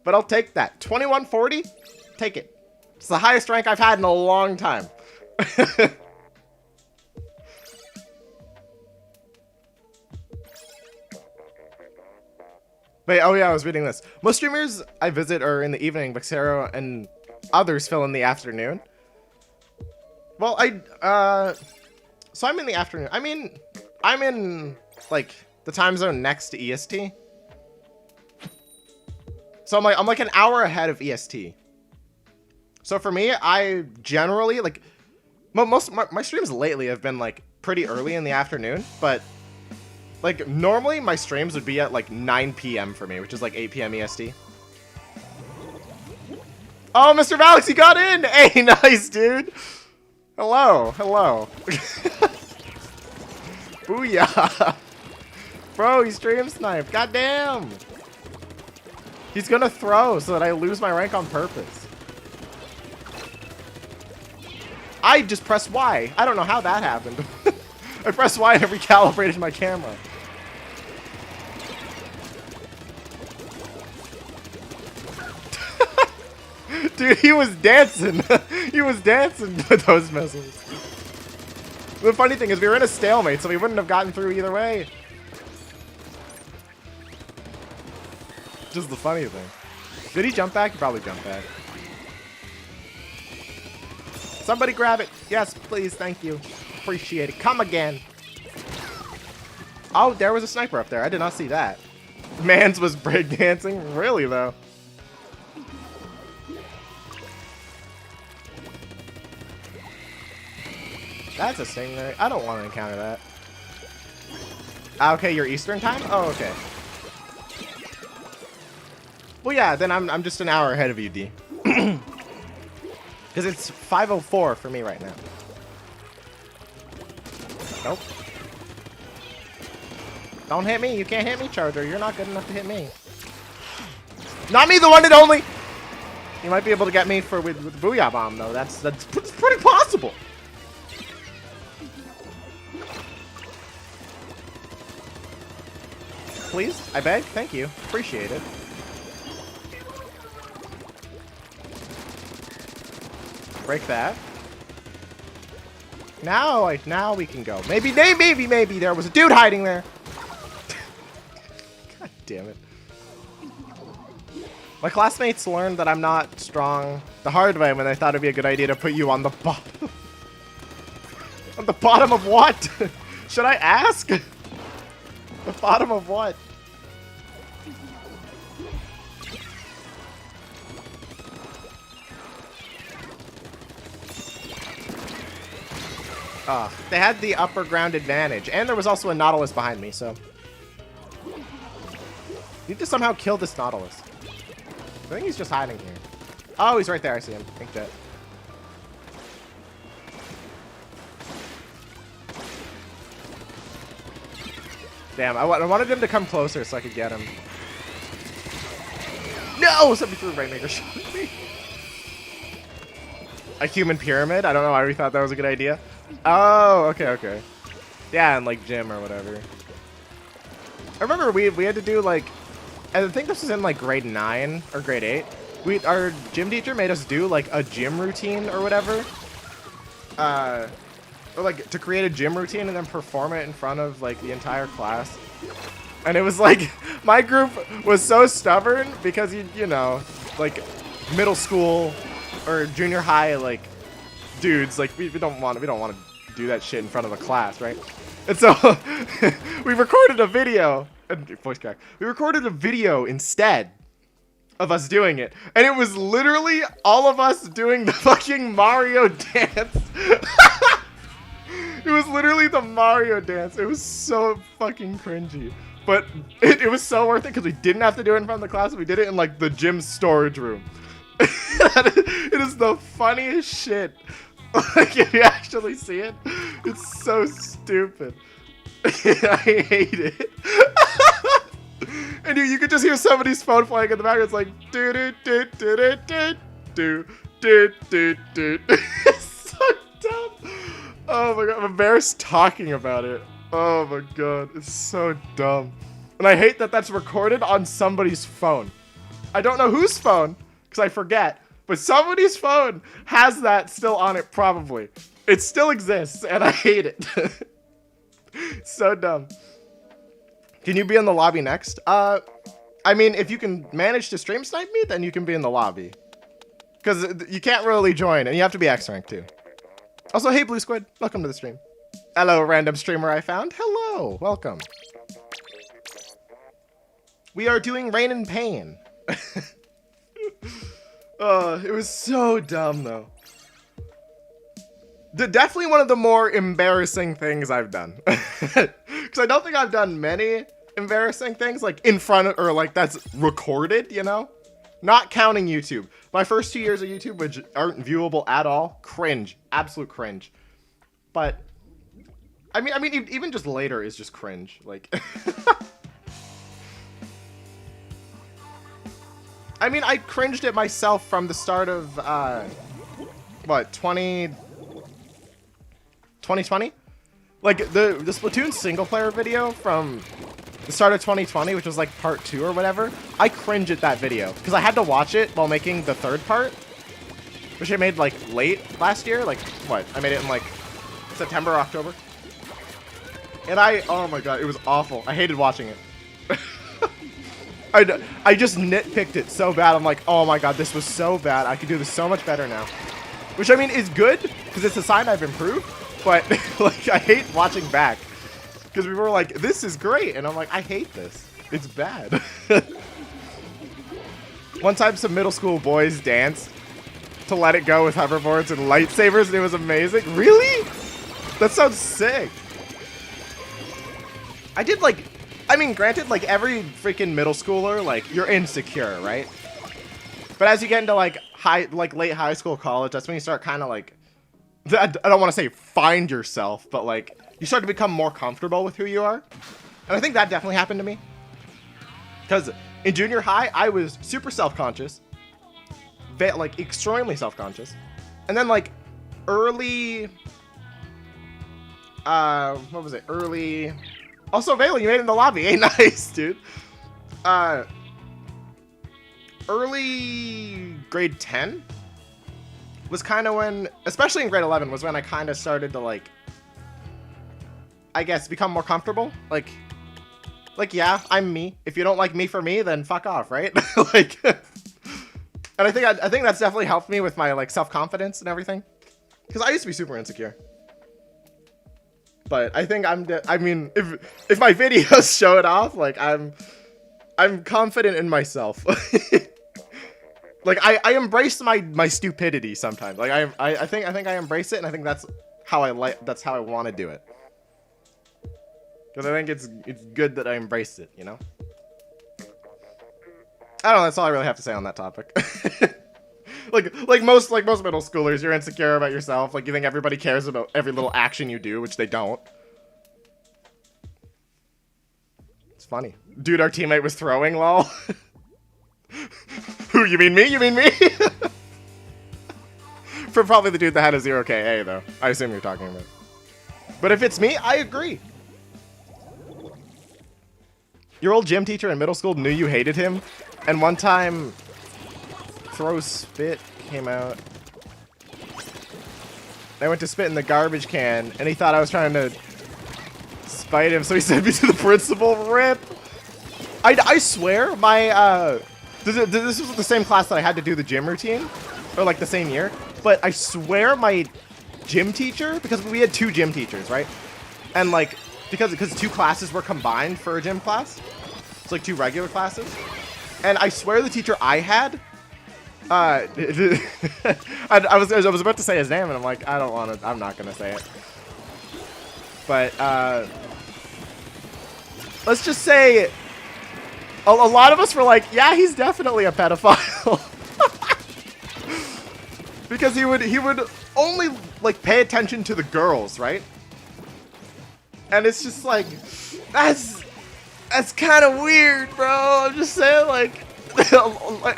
But I'll take that. 2140? Take it. It's the highest rank I've had in a long time. Wait, oh yeah, I was reading this. Most streamers I visit are in the evening, Baxero and others fill in the afternoon. Well, so I'm in the afternoon. I mean, I'm in, like, the time zone next to EST. So I'm like an hour ahead of EST. So for me, I generally, like, most my streams lately have been, like, pretty early in the afternoon, but... Like, normally my streams would be at, like, 9 p.m. for me, which is, like, 8 p.m. EST. Oh, Mr. Valix, you got in! Hey, nice, dude! Hello, hello. Booyah! Bro, he stream sniped. Goddamn! He's gonna throw so that I lose my rank on purpose. I just pressed Y. I don't know how that happened. I pressed Y and it recalibrated my camera. Dude, he was dancing. He was dancing with those missiles. The funny thing is we were in a stalemate, so we wouldn't have gotten through either way. Just the funny thing. Did he jump back? He probably jumped back. Somebody grab it. Yes, please. Thank you. Appreciate it. Come again. Oh, there was a sniper up there. I did not see that. Mans was breakdancing? Really, though? That's a stingray. I don't want to encounter that. Okay, you're Eastern time? Oh, okay. Well, yeah, then I'm just an hour ahead of you, D. Because it's 5:04 for me right now. Nope. Don't hit me. You can't hit me, Charger. You're not good enough to hit me. Not me, the one and only. You might be able to get me with the Booyah Bomb, though. That's pretty possible. Please, I beg. Thank you. Appreciate it. Break that. Now we can go. Maybe there was a dude hiding there. God damn it. My classmates learned that I'm not strong the hard way when they thought it'd be a good idea to put you on the bottom. On the bottom of what? Should I ask? The bottom of what? They had the upper ground advantage, and there was also a Nautilus behind me, so... Need to somehow kill this Nautilus. I think he's just hiding here. Oh, he's right there. I see him. Pink jet. Damn, I wanted him to come closer so I could get him. No! Somebody threw a Rainmaker shot at me. A human pyramid? I don't know why we thought that was a good idea. Oh, okay, okay. Yeah, and like gym or whatever. I remember we had to do like, I think this was in like grade 9 or grade 8. Our gym teacher made us do like a gym routine or whatever. Or like to create a gym routine and then perform it in front of like the entire class. And it was like, my group was so stubborn because you know, like middle school or junior high, like dudes, like we don't want to do that shit in front of a class, right? And so we recorded a video, voice crack. We recorded a video instead of us doing it, and it was literally all of us doing the fucking Mario dance. It was literally the Mario dance. It was so fucking cringy, but it was so worth it because we didn't have to do it in front of the class. We did it in like the gym storage room. It is the funniest shit. Like if you actually see it, it's so stupid. I hate it. And you could just hear somebody's phone flying in the background. It's like do do do do do do do do do. It's so dumb. Oh my god, I'm embarrassed talking about it. Oh my god, it's so dumb. And I hate that that's recorded on somebody's phone. I don't know whose phone, because I forget. But somebody's phone has that still on it, probably. It still exists, and I hate it. So dumb. Can you be in the lobby next? I mean, if you can manage to stream snipe me, then you can be in the lobby. Because you can't really join, and you have to be X rank too. Also, hey Blue Squid, welcome to the stream. Hello, random streamer I found. Hello, welcome. We are doing Rain and Pain. It was so dumb though. Definitely one of the more embarrassing things I've done. Because I don't think I've done many embarrassing things like in front of, or like that's recorded, you know? Not counting YouTube. My first 2 years of YouTube, which aren't viewable at all, cringe, absolute cringe. But I mean, even just later is just cringe. Like, I mean, I cringed at myself from the start of what 2020? Like the Splatoon single player video from the start of 2020, which was like part 2 or whatever. I cringe at that video because I had to watch it while making the third part, which I made like late last year. Like what? I made it in like September or October. And oh my god, it was awful. I hated watching it. I just nitpicked it so bad. I'm like, oh my god, this was so bad. I could do this so much better now. Which I mean is good because it's a sign I've improved. But like I hate watching back because people were like, this is great, and I'm like, I hate this. It's bad. One time some middle school boys danced to Let It Go with hoverboards and lightsabers, and it was amazing. Really? That sounds sick. I did like, I mean, granted, like every freaking middle schooler, like you're insecure, right? But as you get into like late high school, college, that's when you start kind of like, I don't want to say find yourself, but like you start to become more comfortable with who you are. And I think that definitely happened to me. Because in junior high, I was super self-conscious. Like extremely self-conscious. And then like early, what was it? Early, also Valen, you made it in the lobby. Hey, nice, dude. Early grade 10 was kind of when, especially in grade 11, was when I kind of started to like, I guess, become more comfortable. Like, yeah, I'm me. If you don't like me for me, then fuck off, right? Like, and I think that's definitely helped me with my like self-confidence and everything. Because I used to be super insecure. But I think I mean, if my videos show it off, like I'm confident in myself. Like I embrace my stupidity sometimes. Like I think I embrace it, and I think that's how I like. That's how I want to do it. Because I think it's good that I embraced it. You know. I don't know. That's all I really have to say on that topic. like most middle schoolers, you're insecure about yourself. Like you think everybody cares about every little action you do, which they don't. It's funny, dude. Our teammate was throwing, lol. Who, you mean me? You mean me? For probably the dude that had a 0 KA though. I assume you're talking about. But if it's me, I agree. Your old gym teacher in middle school knew you hated him, and one time, throw spit came out. I went to spit in the garbage can, and he thought I was trying to spite him, so he sent me to the principal. Rip. I swear, my this was the same class that I had to do the gym routine, or like the same year. But I swear, my gym teacher, because we had 2 gym teachers, right? And like because 2 classes were combined for a gym class, it's like 2 regular classes. And I swear the teacher I had, I was about to say his name, and I'm like, I don't want to. I'm not gonna say it. But let's just say, a lot of us were like, yeah, he's definitely a pedophile, because he would only like pay attention to the girls, right? And it's just like, that's kind of weird, bro. I'm just saying, like,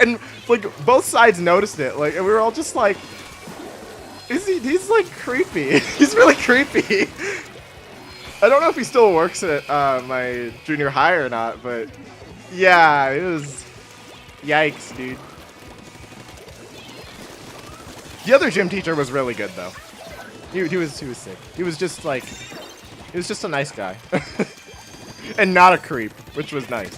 and like both sides noticed it, like, and we were all just like, he's like creepy. He's really creepy. I don't know if he still works at my junior high or not, but yeah, it was yikes, dude. The other gym teacher was really good though. He was sick. He was just like, he was just a nice guy. And not a creep, which was nice.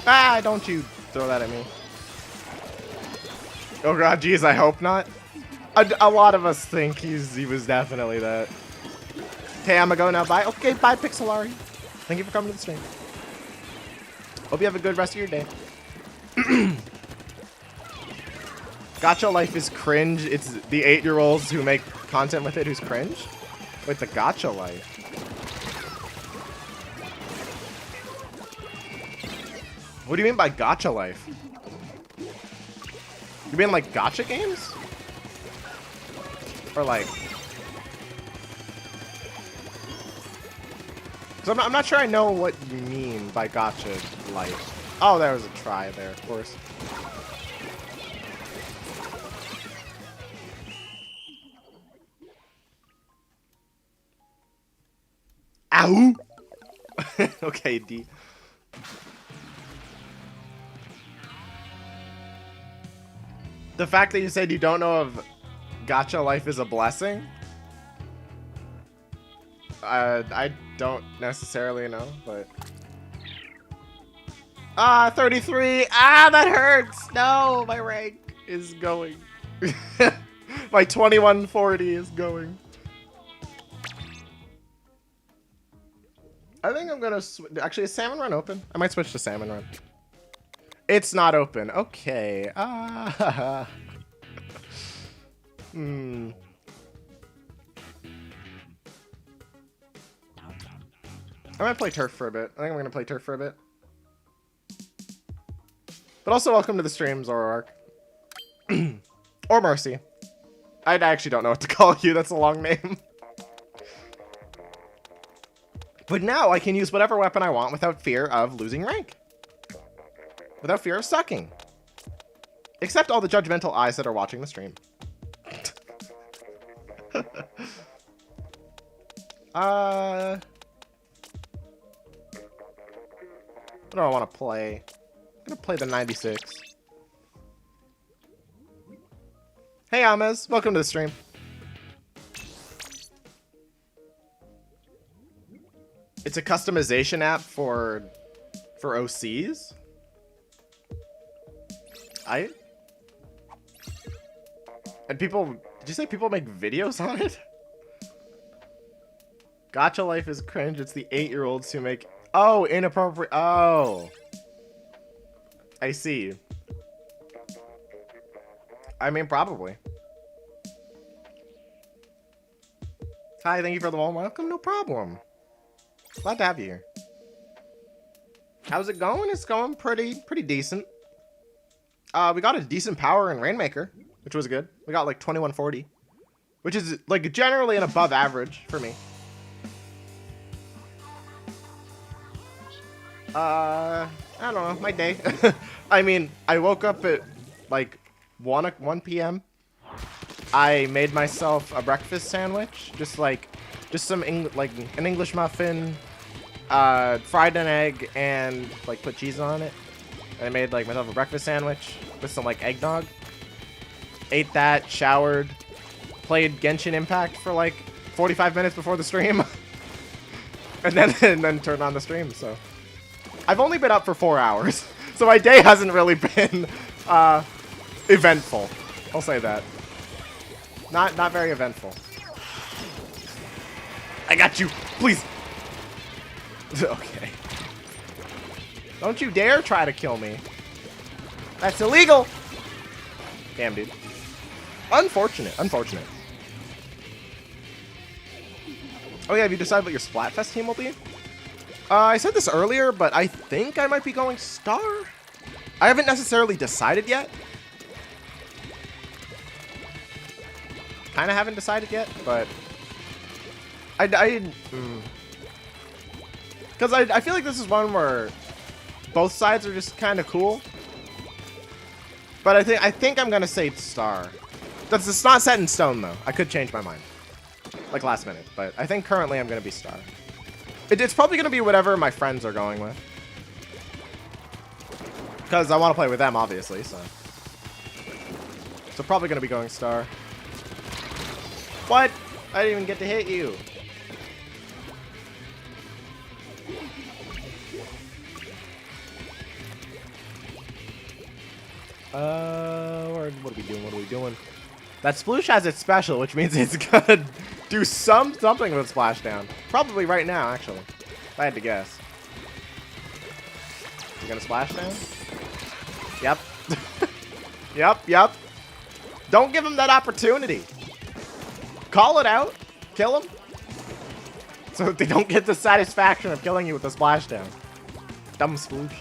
Ah, don't you throw that at me. Oh god, geez, I hope not. A lot of us think he was definitely that. Okay, I'm gonna go now. Bye. Okay, bye, Pixelari. Thank you for coming to the stream. Hope you have a good rest of your day. Gacha life is cringe. It's the 8-year-olds who make content with it who's cringe. Wait, the gacha life. What do you mean by gacha life? You mean like gacha games? Or like... So I'm not sure I know what you mean by gacha life. Oh, there was a try there, of course. Ow! Okay, D. The fact that you said you don't know if gacha life is a blessing, I don't necessarily know, but... 33! Ah, that hurts! No, my rank is going. My 2140 is going. I think I'm gonna actually, is Salmon Run open? I might switch to Salmon Run. It's not open. Okay. I might play Turf for a bit. I think I'm gonna play Turf for a bit. But also, welcome to the stream, Zoroark. Or Mercy. I actually don't know what to call you. That's a long name. But now I can use whatever weapon I want without fear of losing rank. Without fear of sucking. Except all the judgmental eyes that are watching the stream. What do I want to play? I'm gonna play the 96. Hey Amez, welcome to the stream. It's a customization app for OCs? And people, did you say people make videos on it? Gacha life is cringe. It's the 8-year-olds who make, oh, inappropriate, oh. I see. I mean, probably. Hi, thank you for the warm welcome. No problem. Glad to have you here. How's it going? It's going pretty decent. We got a decent power in Rainmaker, which was good. We got like 2140, which is like generally an above average for me. I don't know, my day. I mean, I woke up at like 1 p.m. I made myself a breakfast sandwich, just some an English muffin, fried an egg, and like put cheese on it. And I made like myself a breakfast sandwich with some like eggnog. Ate that, showered, played Genshin Impact for like 45 minutes before the stream, and then turned on the stream. So I've only been up for 4 hours, so my day hasn't really been eventful. I'll say that. Not very eventful. I got you, please. Okay. Don't you dare try to kill me. That's illegal. Damn, dude. Unfortunate. Unfortunate. Oh yeah, have you decided what your Splatfest team will be? I said this earlier, but I think I might be going Star. I haven't necessarily decided yet. Kind of haven't decided yet, but because I feel like this is one where both sides are just kind of cool. But I think I'm gonna say Star. It's not set in stone though. I could change my mind, like last minute. But I think currently I'm gonna be Star. It's probably gonna be whatever my friends are going with, because I want to play with them, obviously. So probably gonna be going Star. What? I didn't even get to hit you. What are we doing? What are we doing? That sploosh has its special, which means it's gonna do something with splashdown. Probably right now, actually. If I had to guess. You gonna splash down? Yep. Yep. Don't give him that opportunity. Call it out. Kill him. So that they don't get the satisfaction of killing you with a splashdown. Dumb sploosh.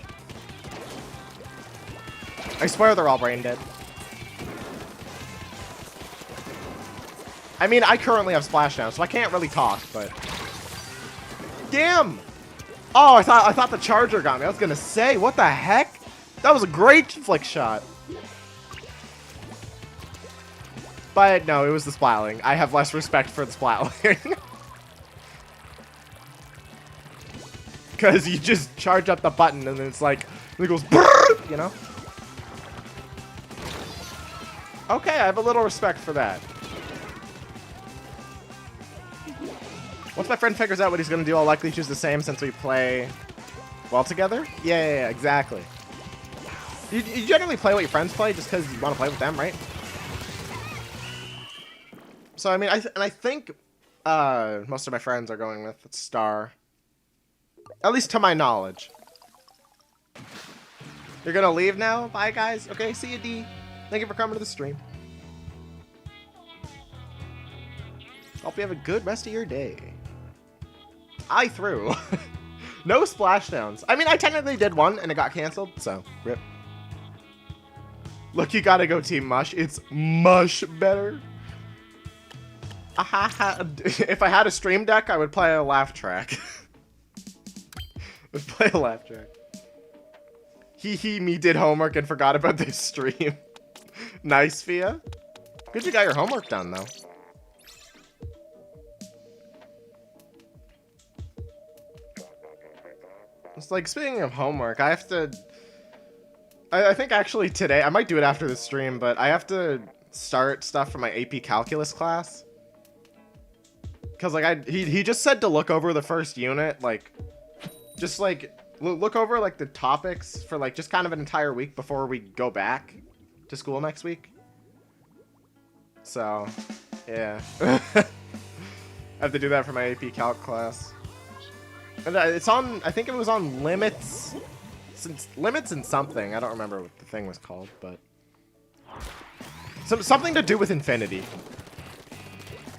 I swear they're all brain dead. I mean, I currently have splashdown, so I can't really talk, but damn! Oh, I thought the charger got me. I was gonna say, what the heck? That was a great flick shot. But no, it was the splatling. I have less respect for the splatling. Because you just charge up the button and then it's like, it goes, you know? Okay, I have a little respect for that. Once my friend figures out what he's going to do, I'll likely choose the same since we play well together. Yeah, exactly. You generally play what your friends play just because you want to play with them, right? So, I mean, I think most of my friends are going with Star. At least to my knowledge. You're going to leave now? Bye, guys. Okay, see you, D. Thank you for coming to the stream. Hope you have a good rest of your day. I threw. No splashdowns. I mean, I technically did one and it got canceled, so rip. Look, you gotta go Team Mush. It's much better. If I had a stream deck, I would play a laugh track. Would play a laugh track. Me did homework and forgot about this stream. Nice, Fia. Good you got your homework done, though. It's like, speaking of homework, I have to... I think actually today, I might do it after the stream, but I have to start stuff for my AP Calculus class. Because, like, he just said to look over the first unit, like... Just, like, look over, like, the topics for, like, just kind of an entire week before we go back to school next week. So, yeah. I have to do that for my AP Calc class. And it's on, I think it was on Limits since limits and something. I don't remember what the thing was called, but something to do with infinity.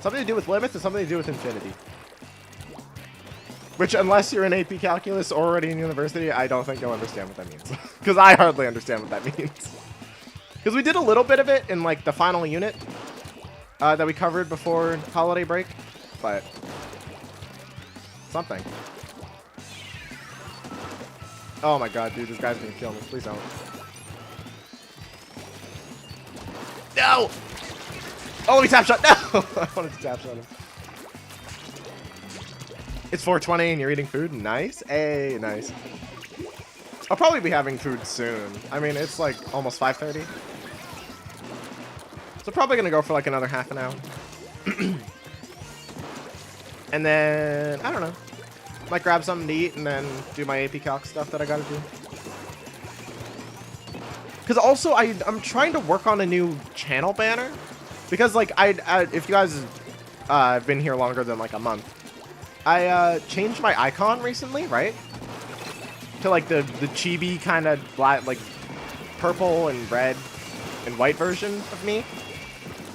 Something to do with limits and something to do with infinity. Which, unless you're in AP Calculus or already in university, I don't think you'll understand what that means. Because I hardly understand what that means. Because we did a little bit of it in, like, the final unit that we covered before holiday break. But something. Oh my god, dude, this guy's gonna kill me. Please don't. No! Oh, let me tap shot. No! I wanted to tap shot him. It's 4:20 and you're eating food? Nice. Hey, nice. I'll probably be having food soon. I mean, it's like almost 5:30. So probably gonna go for like another half an hour. And then, I don't know. Might grab something to eat and then do my AP Calc stuff that I gotta do. Because also, I'm trying to work on a new channel banner. Because, like, if you guys have been here longer than, like, a month, I changed my icon recently, right? To, like, the chibi kind of, like, purple and red and white version of me.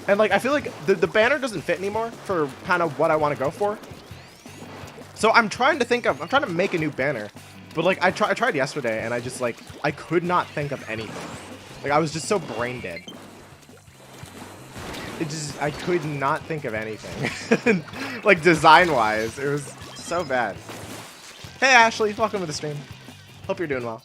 And, like, I feel like the banner doesn't fit anymore for kind of what I want to go for. So I'm trying to make a new banner. But, like, I tried yesterday, and I just, like, I could not think of anything. Like, I was just so brain dead. I could not think of anything. Like, design-wise, it was so bad. Hey, Ashley, welcome to the stream. Hope you're doing well.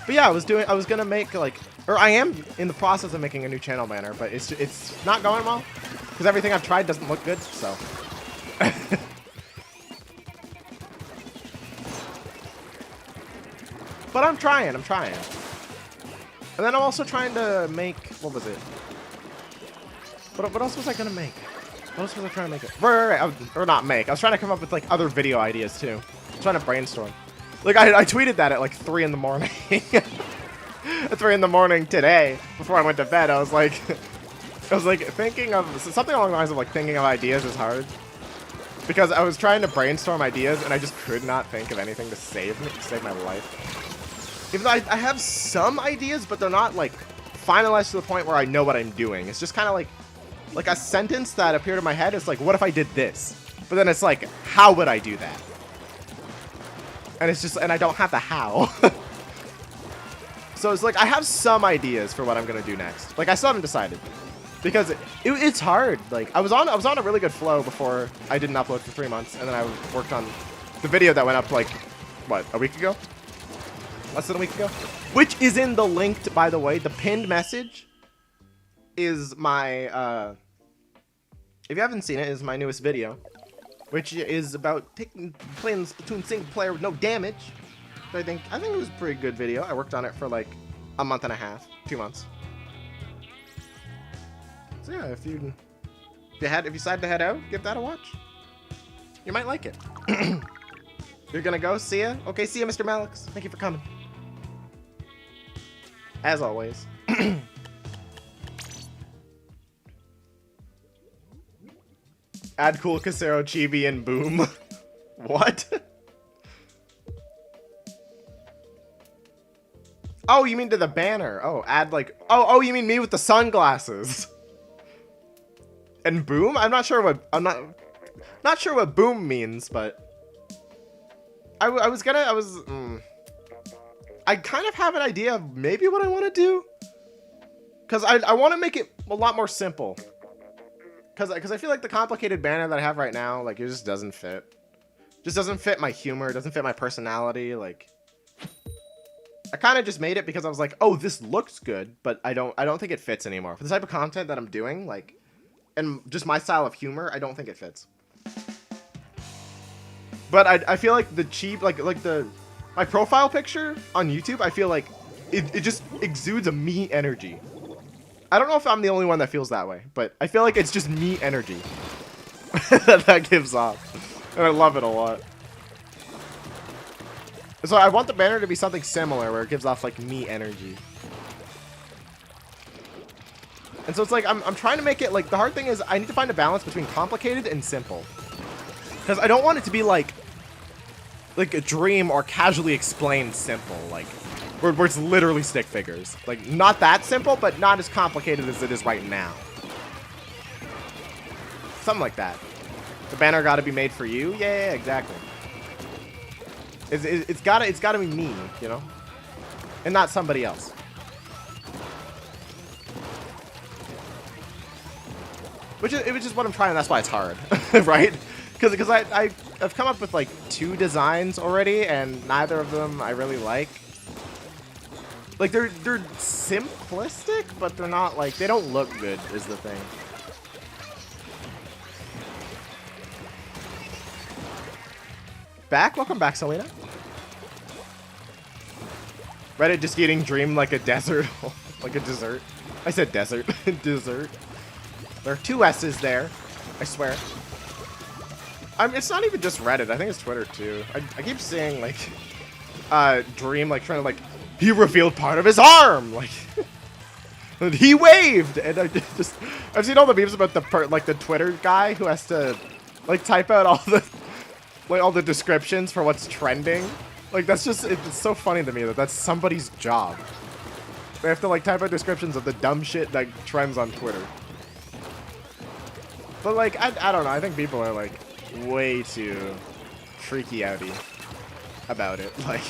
But yeah, I was gonna make, like, or I am in the process of making a new channel banner, but it's not going well. Because everything I've tried doesn't look good, so. But I'm trying. And then I'm also trying to make, what was it? What else was I gonna make? What else was I trying to make? Right. Or not make. I was trying to come up with like other video ideas too. I was trying to brainstorm. Like I tweeted that at like 3 in the morning. At 3 in the morning today, before I went to bed, I was like thinking of something along the lines of like thinking of ideas is hard. Because I was trying to brainstorm ideas and I just could not think of anything to save my life. Even though I have some ideas, but they're not like finalized to the point where I know what I'm doing. It's just kind of like a sentence that appeared in my head. It's like, what if I did this? But then it's like, how would I do that? And it's just, and I don't have the how. So it's like, I have some ideas for what I'm gonna do next. Like I still haven't decided. Because it's hard. Like I was on a really good flow before I didn't upload for 3 months, and then I worked on the video that went up like, what, a week ago? Less than a week ago? Which is in the linked, by the way. The pinned message is my, if you haven't seen it, is my newest video. Which is about playing Splatoon single player with no damage. So I think it was a pretty good video. I worked on it for like a month and a half, 2 months. So yeah, if you decide to head out, give that a watch. You might like it. You're gonna go? See ya? Okay, see ya, Mr. Malix. Thank you for coming. As always. Add cool Casero Chibi and boom. What? Oh, you mean to the banner. Oh, add like... Oh, you mean me with the sunglasses. And boom? I'm not sure what... I'm not sure what boom means, but... I kind of have an idea of maybe what I want to do. Because I want to make it a lot more simple. Because I feel like the complicated banner that I have right now, like, it just doesn't fit. Just doesn't fit my humor. It doesn't fit my personality. Like, I kind of just made it because I was like, oh, this looks good, but I don't think it fits anymore. For the type of content that I'm doing, like, and just my style of humor, I don't think it fits. But I feel like the cheap, like my profile picture on YouTube, I feel like it just exudes a me energy. I don't know if I'm the only one that feels that way, but I feel like it's just me energy that gives off. And I love it a lot. So I want the banner to be something similar where it gives off like me energy. And so it's like, I'm trying to make it like, the hard thing is I need to find a balance between complicated and simple. Because I don't want it to be like like a dream or casually explained simple, like where it's literally stick figures. Like not that simple, but not as complicated as it is right now. Something like that. The banner got to be made for you. Yeah, exactly. It's gotta be me, you know, and not somebody else. Which is what I'm trying. That's why it's hard, right? Because I've come up with like 2 designs already, and neither of them I really like. Like they're simplistic, but they're not like, they don't look good is the thing. Welcome back, Selena. Reddit just eating Dream like a desert, like a dessert. I said desert, dessert. There are 2 S's there, I swear. It's not even just Reddit. I think it's Twitter too. I keep seeing like, Dream like trying to like, he revealed part of his arm, like, he waved, and I've seen all the memes about the Twitter guy who has to like type out all the descriptions for what's trending. Like that's just, it's so funny to me that that's somebody's job. They have to like type out descriptions of the dumb shit that trends on Twitter. But like, I don't know, I think people are like way too freaky outy about it. Like,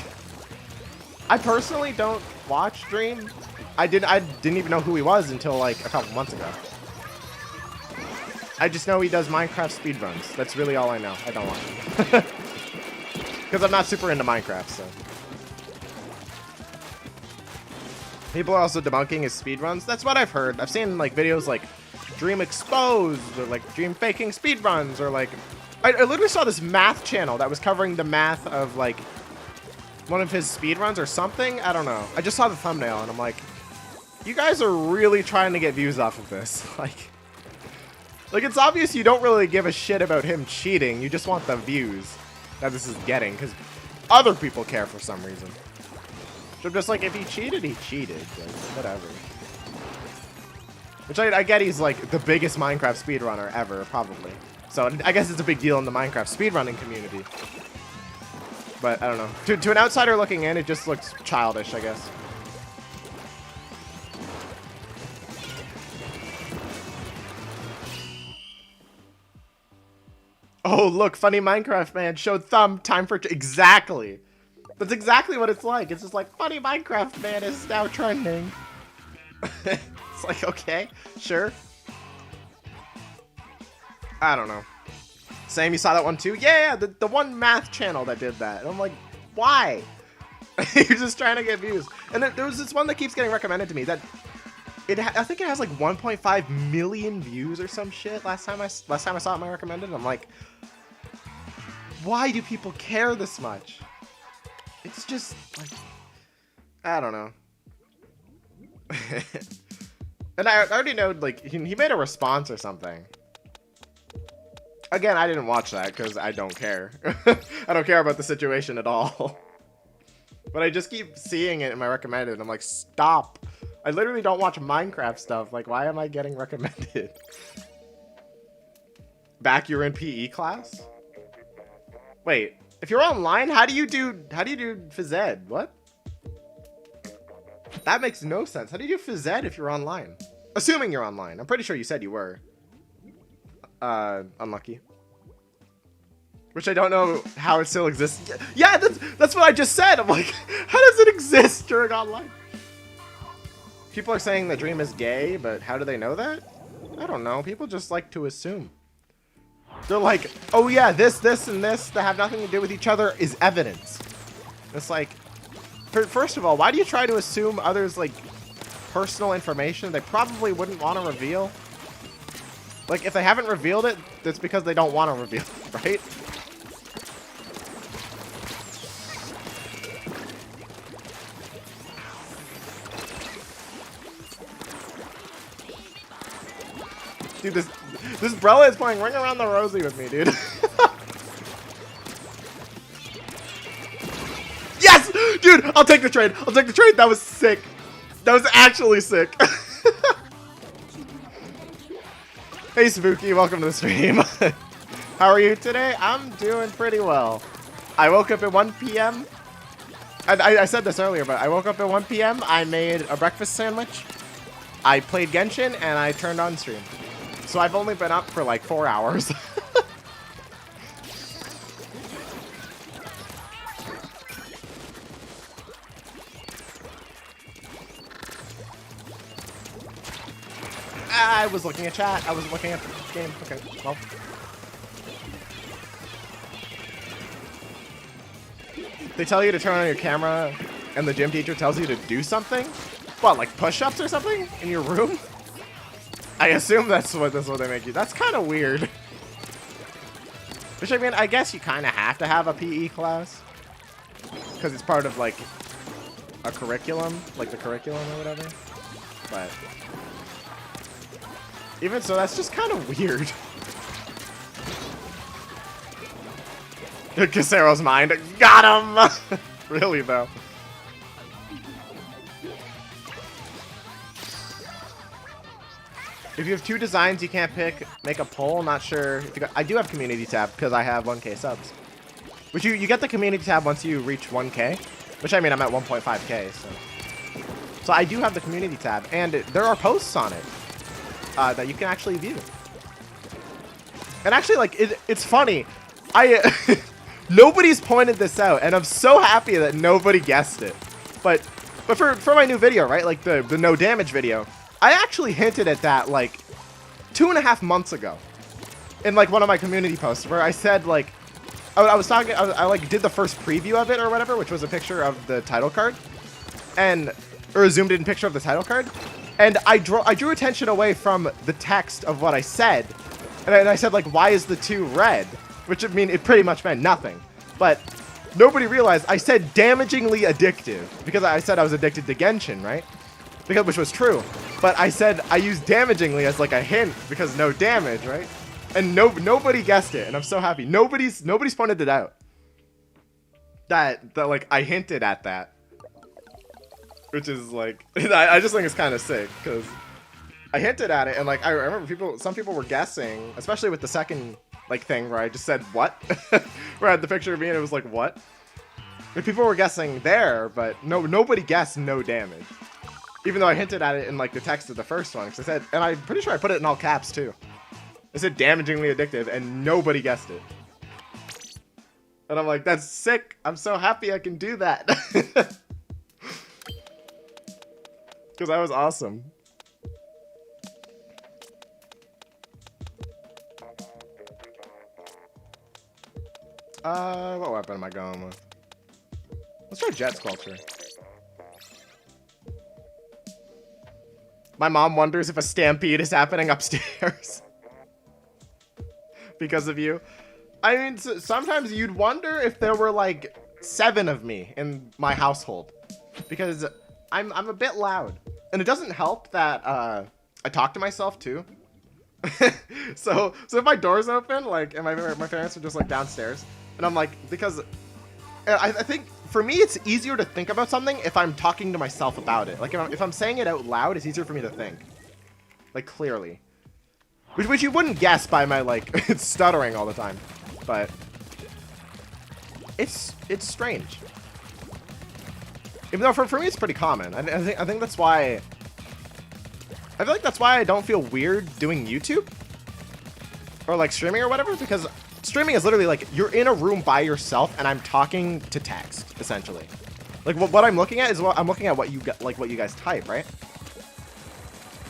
I personally don't watch Dream. I didn't even know who he was until like a couple months ago. I just know he does Minecraft speedruns. That's really all I know. I don't watch him. Because I'm not super into Minecraft, so. People are also debunking his speedruns. That's what I've heard. I've seen like videos like Dream Exposed, or like Dream Faking speedruns, or like I literally saw this math channel that was covering the math of like one of his speedruns or something. I don't know. I just saw the thumbnail and I'm like, you guys are really trying to get views off of this. Like it's obvious you don't really give a shit about him cheating. You just want the views that this is getting because other people care for some reason. So just like, if he cheated, he cheated. Like, whatever. Which I get he's like the biggest Minecraft speedrunner ever, probably. So I guess it's a big deal in the Minecraft speedrunning community. But I don't know. To an outsider looking in, it just looks childish, I guess. Oh, look, funny Minecraft man showed thumb, time for... Exactly. That's exactly what it's like. It's just like, funny Minecraft man is now trending. It's like, okay, sure. I don't know. Sam, you saw that one too? Yeah, the one math channel that did that. And I'm like, why? You're just trying to get views. And there was this one that keeps getting recommended to me that... I think it has like 1.5 million views or some shit. Last time I saw it, my recommended. I'm like, why do people care this much? It's just like, I don't know. And I already know, like, he made a response or something. Again, I didn't watch that because I don't care. I don't care about the situation at all. But I just keep seeing it in my recommended. And I'm like, stop. I literally don't watch Minecraft stuff. Like, why am I getting recommended? Back, you're in PE class? Wait, if you're online, how do you do phys ed? What? That makes no sense. How do you do phys ed if you're online? Assuming you're online. I'm pretty sure you said you were. Unlucky. Which I don't know how it still exists. Yeah, that's what I just said. I'm like, how does it exist during online? People are saying the Dream is gay, but how do they know that? I don't know. People just like to assume. They're like, oh yeah, this, and this that have nothing to do with each other is evidence. It's like, first of all, why do you try to assume others' like personal information they probably wouldn't want to reveal? Like, if they haven't revealed it, that's because they don't want to reveal it, right? Dude, this Brella is playing Ring Around the Rosie with me, dude. Yes! Dude, I'll take the trade. I'll take the trade. That was sick. That was actually sick. Hey, Spooky. Welcome to the stream. How are you today? I'm doing pretty well. I woke up at 1 p.m. I said this earlier, but I woke up at 1 p.m. I made a breakfast sandwich. I played Genshin, and I turned on stream. So I've only been up for like 4 hours. I was looking at chat. I was looking at the game. Okay, well. They tell you to turn on your camera, and the gym teacher tells you to do something? What, like push-ups or something in your room? I assume that's what they make you. That's kind of weird. Which, I mean, I guess you kind of have to have a PE class. Because it's part of, like, a curriculum. Like the curriculum or whatever. But even so, that's just kind of weird. Casero's mind. Got him! Really, though. If you have 2 designs you can't pick, make a poll. Not sure. If you got, I do have community tab because I have 1K subs. Which you get the community tab once you reach 1K. Which, I mean, I'm at 1.5K, so I do have the community tab. And there are posts on it that you can actually view. And actually, like, it's funny. Nobody's pointed this out, and I'm so happy that nobody guessed it. But for my new video, right, like the no damage video, I actually hinted at that like 2.5 months ago in like one of my community posts where I said like I was talking, I like did the first preview of it or whatever, which was a picture of the title card, or a zoomed in picture of the title card, and I drew attention away from the text of what I said, and I said like, why is the 2 red? Which, I mean, it pretty much meant nothing. But nobody realized I said damagingly addictive. Because I said I was addicted to Genshin, right? Which was true. But I said I used damagingly as like a hint because no damage, right? And nobody guessed it. And I'm so happy. Nobody's pointed it out. That like, I hinted at that. Which is like, I just think it's kind of sick. Because I hinted at it. And like, I remember some people were guessing. Especially with the second like thing where I just said what, where I had the picture of me and it was like what. And people were guessing there, but nobody guessed no damage, even though I hinted at it in like the text of the first one. Because I said, and I'm pretty sure I put it in all caps too. I said damagingly addictive, and nobody guessed it. And I'm like, that's sick. I'm so happy I can do that. Because that was awesome. What weapon am I going with? Let's try Jet Sculpture. My mom wonders if a stampede is happening upstairs. Because of you. I mean, sometimes you'd wonder if there were like 7 of me in my household. Because I'm a bit loud. And it doesn't help that I talk to myself too. so if my door's open, like, and my parents are just like downstairs. And I'm like, because I think for me, it's easier to think about something if I'm talking to myself about it. Like if I'm saying it out loud, it's easier for me to think, like clearly, which you wouldn't guess by my like stuttering all the time, but it's strange. Even though for me, it's pretty common. I think that's why. I feel like that's why I don't feel weird doing YouTube or like streaming or whatever, because streaming is literally like you're in a room by yourself and I'm talking to text essentially. Like what I'm looking at is what I'm looking at what you guys type, right?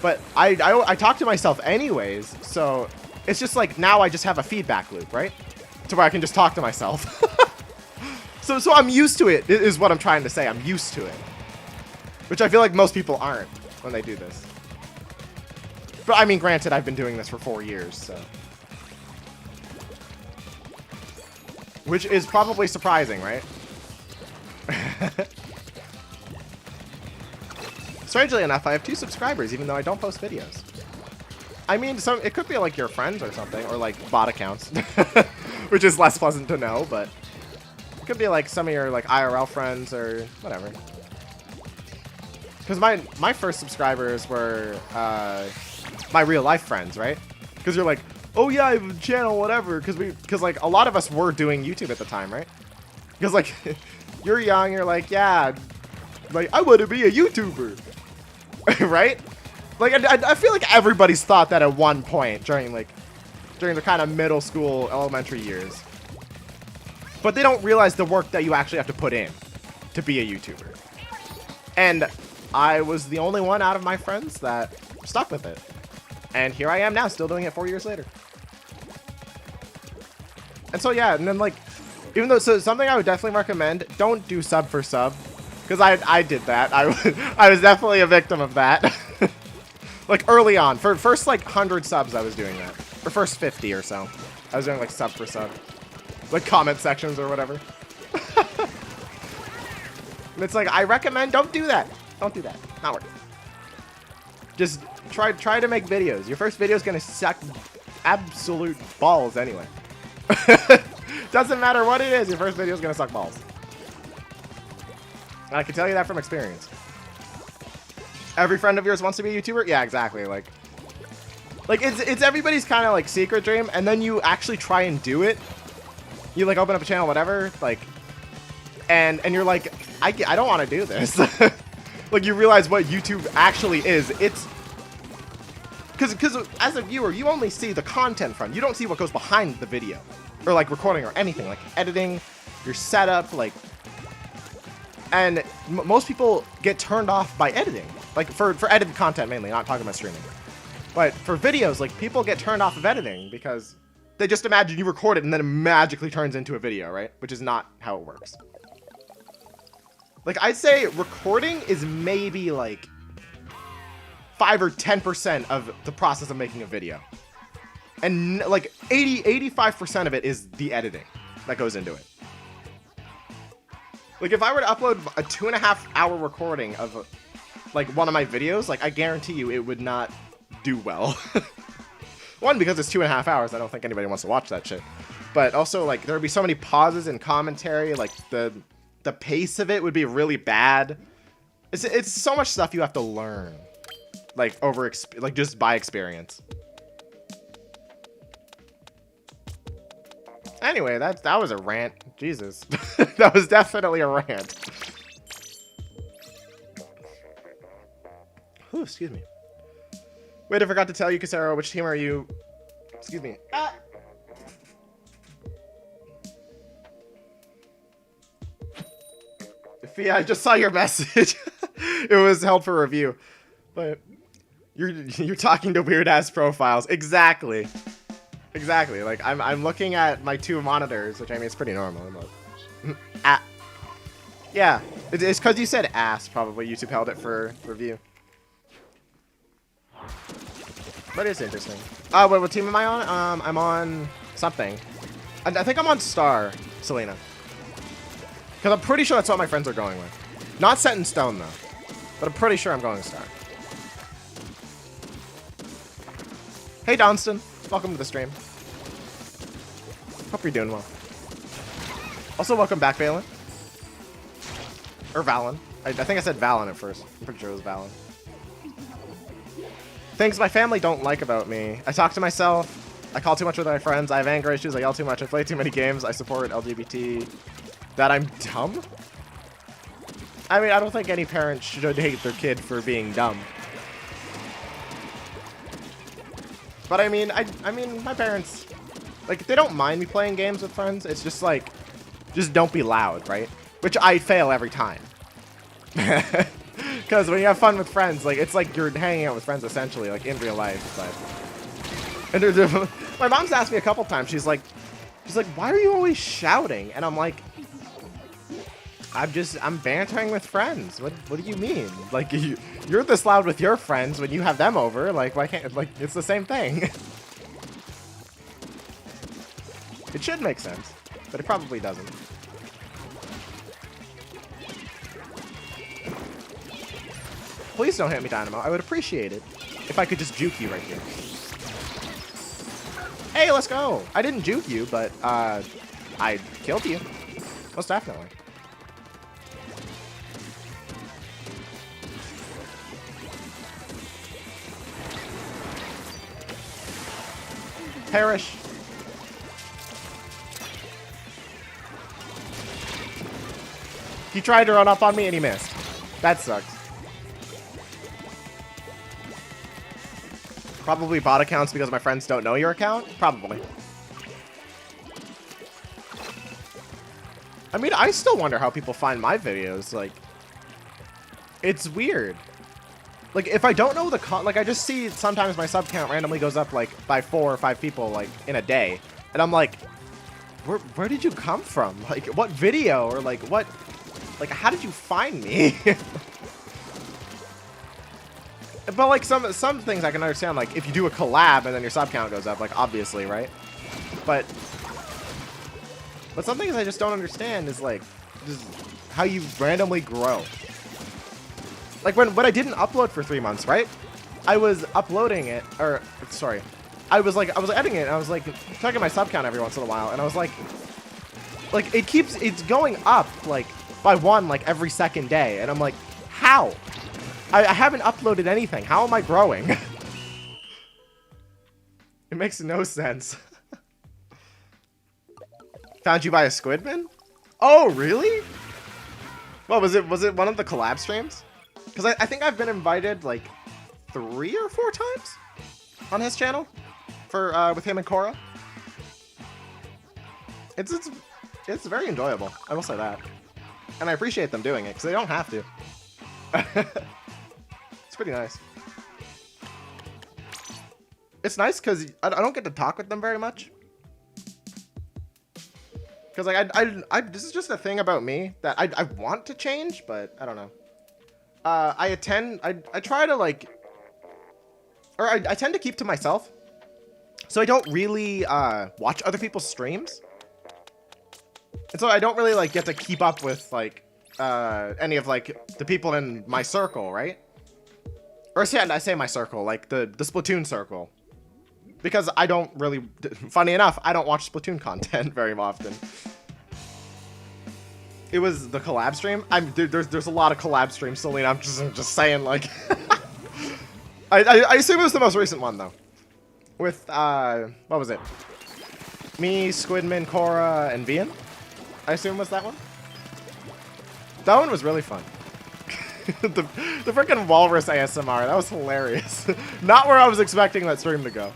But I talk to myself anyways, so it's just like now I just have a feedback loop, right? To where I can just talk to myself. so I'm used to it is what I'm trying to say. I'm used to it, which I feel like most people aren't when they do this. But I mean, granted, I've been doing this for 4 years, so. Which is probably surprising, right? Strangely enough, I have 2 subscribers, even though I don't post videos. I mean, it could be like your friends or something, or like bot accounts, which is less pleasant to know, but it could be like some of your like IRL friends or whatever. Because my first subscribers were my real life friends, right? Because you're like, oh yeah, I have a channel, whatever. Because like a lot of us were doing YouTube at the time, right? Because, like, you're young, you're like, yeah, like, I want to be a YouTuber. Right? Like, I feel like everybody's thought that at one point during the kind of middle school, elementary years. But they don't realize the work that you actually have to put in to be a YouTuber. And I was the only one out of my friends that stuck with it. And here I am now, still doing it 4 years later. And so, yeah, and then, like, even though, so something I would definitely recommend, don't do sub for sub. Because I did that. I was definitely a victim of that. Like, early on. For first, like, 100 subs, I was doing that. For first 50 or so. I was doing, like, sub for sub. Like, comment sections or whatever. And it's like, I recommend, don't do that. Don't do that. Not worth it. Just try to make videos. Your first video is going to suck absolute balls anyway. Doesn't matter what it is, your first video is going to suck balls. I can tell you that from experience. Every friend of yours wants to be a YouTuber? Yeah, exactly. Like it's everybody's kind of like secret dream, and then you actually try and do it. You like open up a channel, whatever, like, and you're like, I don't want to do this. Like, you realize what YouTube actually is. It's because as a viewer, you only see the content front. You don't see what goes behind the video, or like recording or anything, like editing, your setup, like. And most people get turned off by editing, like for edited content mainly, not talking about streaming. But for videos, like, people get turned off of editing because they just imagine you record it and then it magically turns into a video, right? Which is not how it works. Like, I'd say recording is maybe like 5 or 10% of the process of making a video. And like 85% of it is the editing that goes into it. Like, if I were to upload a 2.5-hour recording of like one of my videos, like, I guarantee you it would not do well. One, because it's 2.5 hours. I don't think anybody wants to watch that shit. But also, like, there would be so many pauses in commentary. Like, the pace of it would be really bad. It's so much stuff you have to learn, like, just by experience. Anyway, that was a rant. Jesus. That was definitely a rant. Ooh, excuse me. Wait, I forgot to tell you, Casero, which team are you? Excuse me. Ah. Fia, I just saw your message. It was held for review. But you're talking to weird ass profiles. Exactly. Exactly. Like, I'm looking at my two monitors, which, I mean, it's pretty normal. But, yeah, it's because you said ass. Probably YouTube held it for review. But it's interesting. Wait, what team am I on? I'm on something. I think I'm on Star, Selena. Because I'm pretty sure that's what my friends are going with. Not set in stone, though. But I'm pretty sure I'm going Star. Hey, Donston. Welcome to the stream. Hope you're doing well. Also, welcome back, Valen. Or Valen. I think I said Valen at first. I'm pretty sure it was Valen. Things my family don't like about me. I talk to myself. I call too much with my friends. I have anger issues. I yell too much. I play too many games. I support LGBT. That I'm dumb? I mean, I don't think any parent should hate their kid for being dumb. But I mean, I mean, my parents, like, they don't mind me playing games with friends. It's just like, just don't be loud, right? Which I fail every time. Because when you have fun with friends, like, it's like you're hanging out with friends essentially, like, in real life. But and my mom's asked me a couple times. She's like, why are you always shouting? And I'm like, I'm bantering with friends. What do you mean? Like, you're this loud with your friends when you have them over. Like, why can't, like, it's the same thing. It should make sense, but it probably doesn't. Please don't hit me, Dynamo. I would appreciate it if I could just juke you right here. Hey, let's go. I didn't juke you, but I killed you. Most definitely. Perish. He tried to run up on me and he missed. That sucks. Probably bot accounts because my friends don't know your account? Probably. I mean, I still wonder how people find my videos. Like, it's weird. Like, if I don't know the like, I just see sometimes my sub count randomly goes up, like, by 4 or 5 people, like, in a day. And I'm like, where did you come from? Like, what video? Or, like, what? Like, how did you find me? But, like, some things I can understand. Like, if you do a collab and then your sub count goes up, like, obviously, right? But some things I just don't understand is, like, just how you randomly grow. Like, when I didn't upload for 3 months, right? I was uploading it, or, sorry. I was editing it, and I was, like, checking my sub count every once in a while, and I was, like, it's going up, like, by 1, like, every second day, and I'm like, how? I haven't uploaded anything. How am I growing? It makes no sense. Found you by a Squidman? Oh, really? What, was it one of the collab streams? Because I think I've been invited, like, 3 or 4 times on his channel for with him and Cora. It's very enjoyable. I will say that. And I appreciate them doing it, because they don't have to. It's pretty nice. It's nice because I don't get to talk with them very much. Because, like, this is just a thing about me that I want to change, but I don't know. I try to, like, or I tend to keep to myself. So I don't really watch other people's streams. And so I don't really, like, get to keep up with, like, any of, like, the people in my circle, right? Or I say my circle, like, the Splatoon circle. Because I don't really, funny enough, I don't watch Splatoon content very often. It was the collab stream. There's a lot of collab streams, Selena. I'm just saying, like, I assume it was the most recent one though. With what was it? Me, Squidman, Cora, and Vian. I assume was that one. That one was really fun. the freaking walrus ASMR. That was hilarious. Not where I was expecting that stream to go.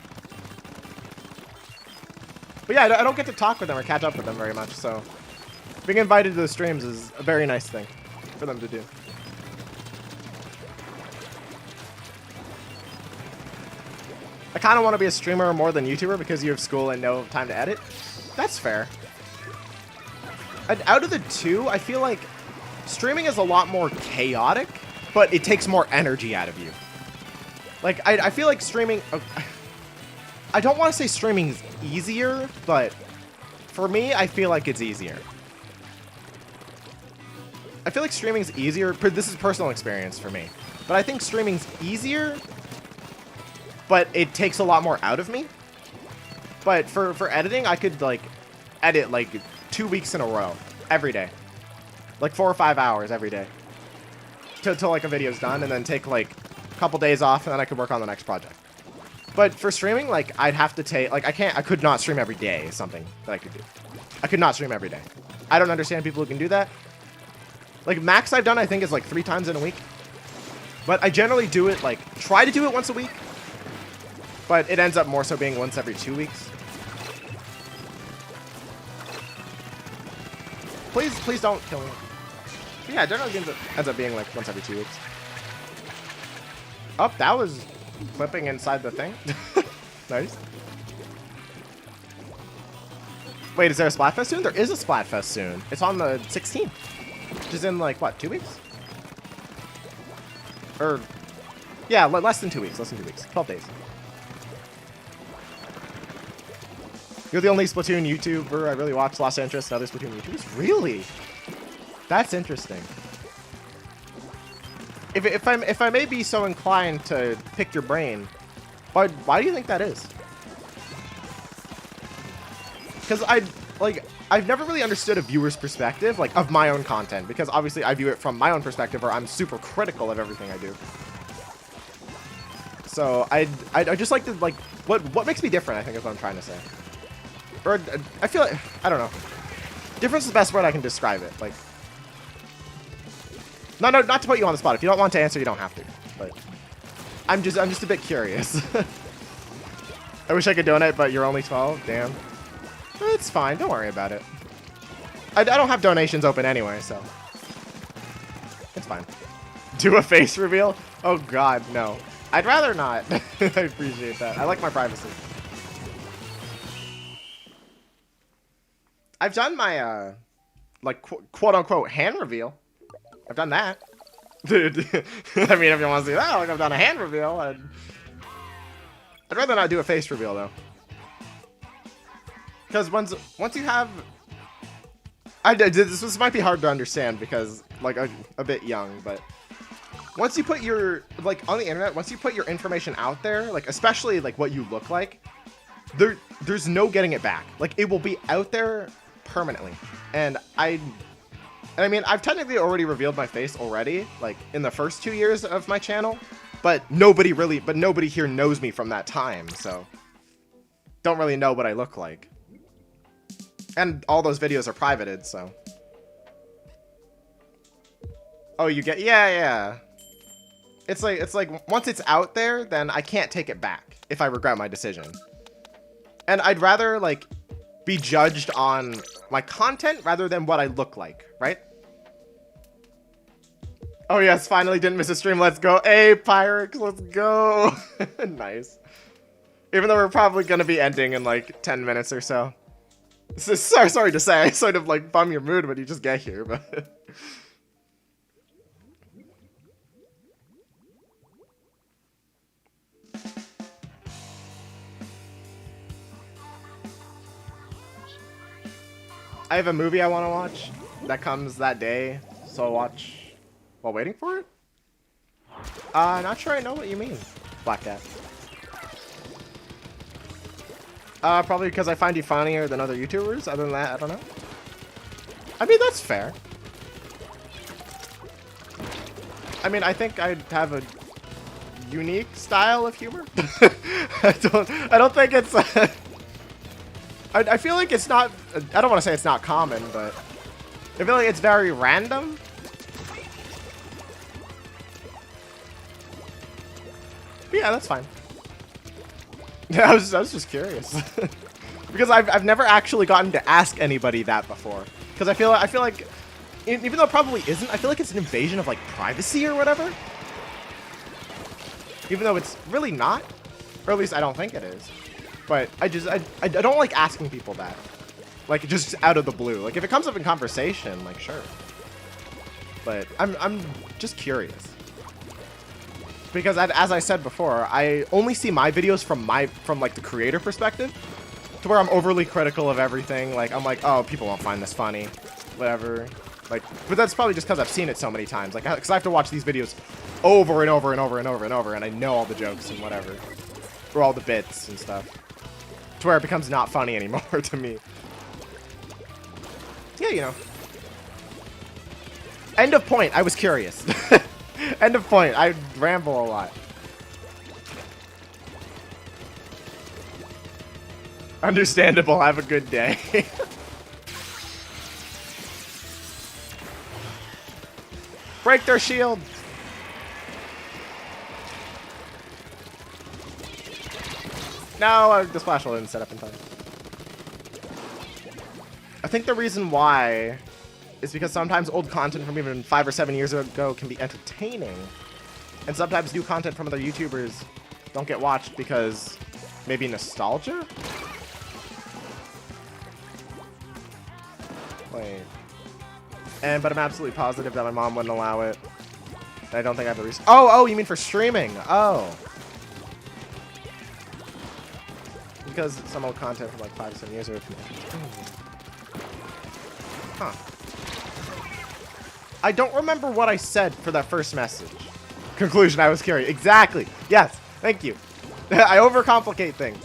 But yeah, I don't get to talk with them or catch up with them very much, so being invited to the streams is a very nice thing for them to do. I kind of want to be a streamer more than YouTuber because you have school and no time to edit. That's fair. And out of the two, I feel like streaming is a lot more chaotic, but it takes more energy out of you. Like, I feel like streaming... I don't want to say streaming is easier, but for me, I feel like it's easier. I feel like streaming is easier. This is personal experience for me. But I think streaming's easier, but it takes a lot more out of me. But for editing, I could, like, edit, like, 2 weeks in a row, every day. Like, 4 or 5 hours every day. Till like, a video's done, and then take, like, a couple days off, and then I could work on the next project. But for streaming, like, I'd have to take, like, I could not stream every day is something that I could do. I could not stream every day. I don't understand people who can do that. Like, max I've done, I think, is, like, 3 times in a week. But I generally do it, like, try to do it once a week. But it ends up more so being once every 2 weeks. Please don't kill me. But yeah, it generally ends up being, like, once every 2 weeks. Oh, that was clipping inside the thing. Nice. Wait, is there a Splatfest soon? There is a Splatfest soon. It's on the 16th. Which is in, like, what, 2 weeks? Or, yeah, less than 2 weeks. Less than 2 weeks. 12 days. You're the only Splatoon YouTuber I really watch. Lost interest in other Splatoon YouTubers. Really? That's interesting. If I may be so inclined to pick your brain, why do you think that is? Because I've never really understood a viewer's perspective, like, of my own content, because obviously I view it from my own perspective, where I'm super critical of everything I do. So I just like to, like, what makes me different, I think is what I'm trying to say. Or I feel like, I don't know. Difference is the best word I can describe it. Like, No, not to put you on the spot. If you don't want to answer, you don't have to. But I'm just a bit curious. I wish I could donate, but you're only 12. Damn. It's fine. Don't worry about it. I don't have donations open anyway, so it's fine. Do a face reveal? Oh God, no. I'd rather not. I appreciate that. I like my privacy. I've done my like quote unquote hand reveal. I've done that. Dude, I mean, if you want to see that, like I've done a hand reveal. I'd rather not do a face reveal though. Because once you have, this might be hard to understand because like a bit young, but once you put your like on the internet, once you put your information out there, like especially like what you look like, there's no getting it back. Like it will be out there permanently. And I mean, I've technically already revealed my face already, like in the first 2 years of my channel, but nobody here knows me from that time, so don't really know what I look like. And all those videos are privated, so. Oh, you get, yeah. It's like once it's out there, then I can't take it back if I regret my decision. And I'd rather like be judged on my content rather than what I look like, right? Oh yes, finally didn't miss a stream. Let's go. Hey, Pyrex, let's go. Nice. Even though we're probably going to be ending in like 10 minutes or so. Sorry to say, I sort of like bum your mood when you just get here, but... I have a movie I want to watch that comes that day, so I'll watch while waiting for it? Not sure I know what you mean, Black Cat. Probably because I find you funnier than other YouTubers. Other than that, I don't know. I mean, that's fair. I mean, I think I'd have a unique style of humor. I don't think it's... I feel like it's not... I don't want to say it's not common, but... I feel like it's very random. But yeah, that's fine. Yeah, I was just curious. Because I've never actually gotten to ask anybody that before. Because I feel like... Even though it probably isn't, I feel like it's an invasion of, like, privacy or whatever. Even though it's really not. Or at least I don't think it is. But I don't like asking people that. Like, just out of the blue. Like, if it comes up in conversation, like, sure. But I'm just curious. Because as I said before, I only see my videos from like, the creator perspective. To where I'm overly critical of everything. Like, I'm like, oh, people won't find this funny. Whatever. Like, but that's probably just because I've seen it so many times. Like, because I have to watch these videos over and over and over and over and over, and I know all the jokes and whatever. Or all the bits and stuff. To where it becomes not funny anymore to me. Yeah, you know. End of point. I was curious. End of point. I ramble a lot. Understandable. Have a good day. Break their shield. No, the splash wall didn't set up in time. I think the reason why is because sometimes old content from even 5 or 7 years ago can be entertaining. And sometimes new content from other YouTubers don't get watched because maybe nostalgia? Wait. But I'm absolutely positive that my mom wouldn't allow it. I don't think I have the reason. Oh, you mean for streaming? Oh. Because some old content from like 5 or 7 years ago. Huh. I don't remember what I said for that first message. Conclusion, I was curious. Exactly. Yes. Thank you. I overcomplicate things.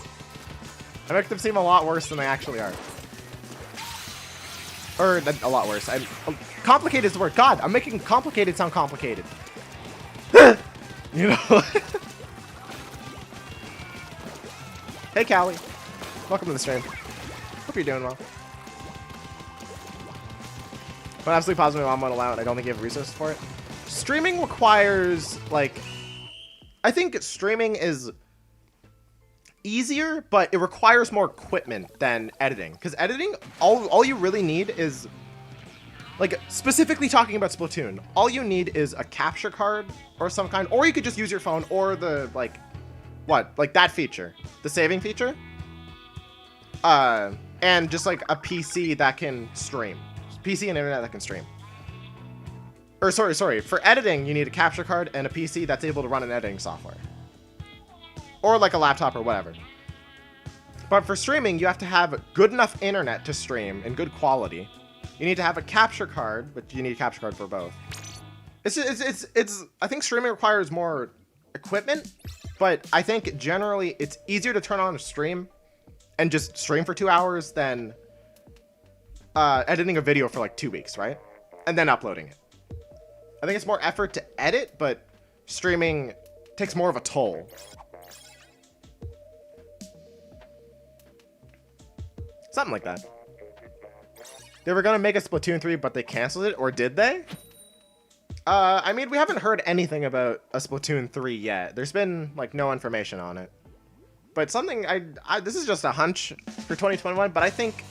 I make them seem a lot worse than they actually are. Or a lot worse. Complicated is the word. God, I'm making complicated sound complicated. You know? Hey, Callie. Welcome to the stream. Hope you're doing well. I'm absolutely positive my mom won't allow it. I don't think you have resources for it. streaming requires, like, I think streaming is easier, but it requires more equipment than editing. Because editing, all you really need is, like, specifically talking about Splatoon, all you need is a capture card or some kind, or you could just use your phone or the, like, like that feature, the saving feature, and just like a PC that can stream, PC and internet that can stream. Or sorry, for editing, you need a capture card and a PC that's able to run an editing software. Or like a laptop or whatever. But for streaming, you have to have good enough internet to stream in good quality. You need to have a capture card, but you need a capture card for both. I think streaming requires more equipment, but I think generally it's easier to turn on a stream and just stream for 2 hours than editing a video for like 2 weeks, right? And then uploading it. I think it's more effort to edit, but streaming takes more of a toll. Something like that. They were gonna make a Splatoon 3, but they canceled it, or did they? I mean, we haven't heard anything about a Splatoon 3 yet. There's been, like, no information on it. But something, this is just a hunch for 2021, but I think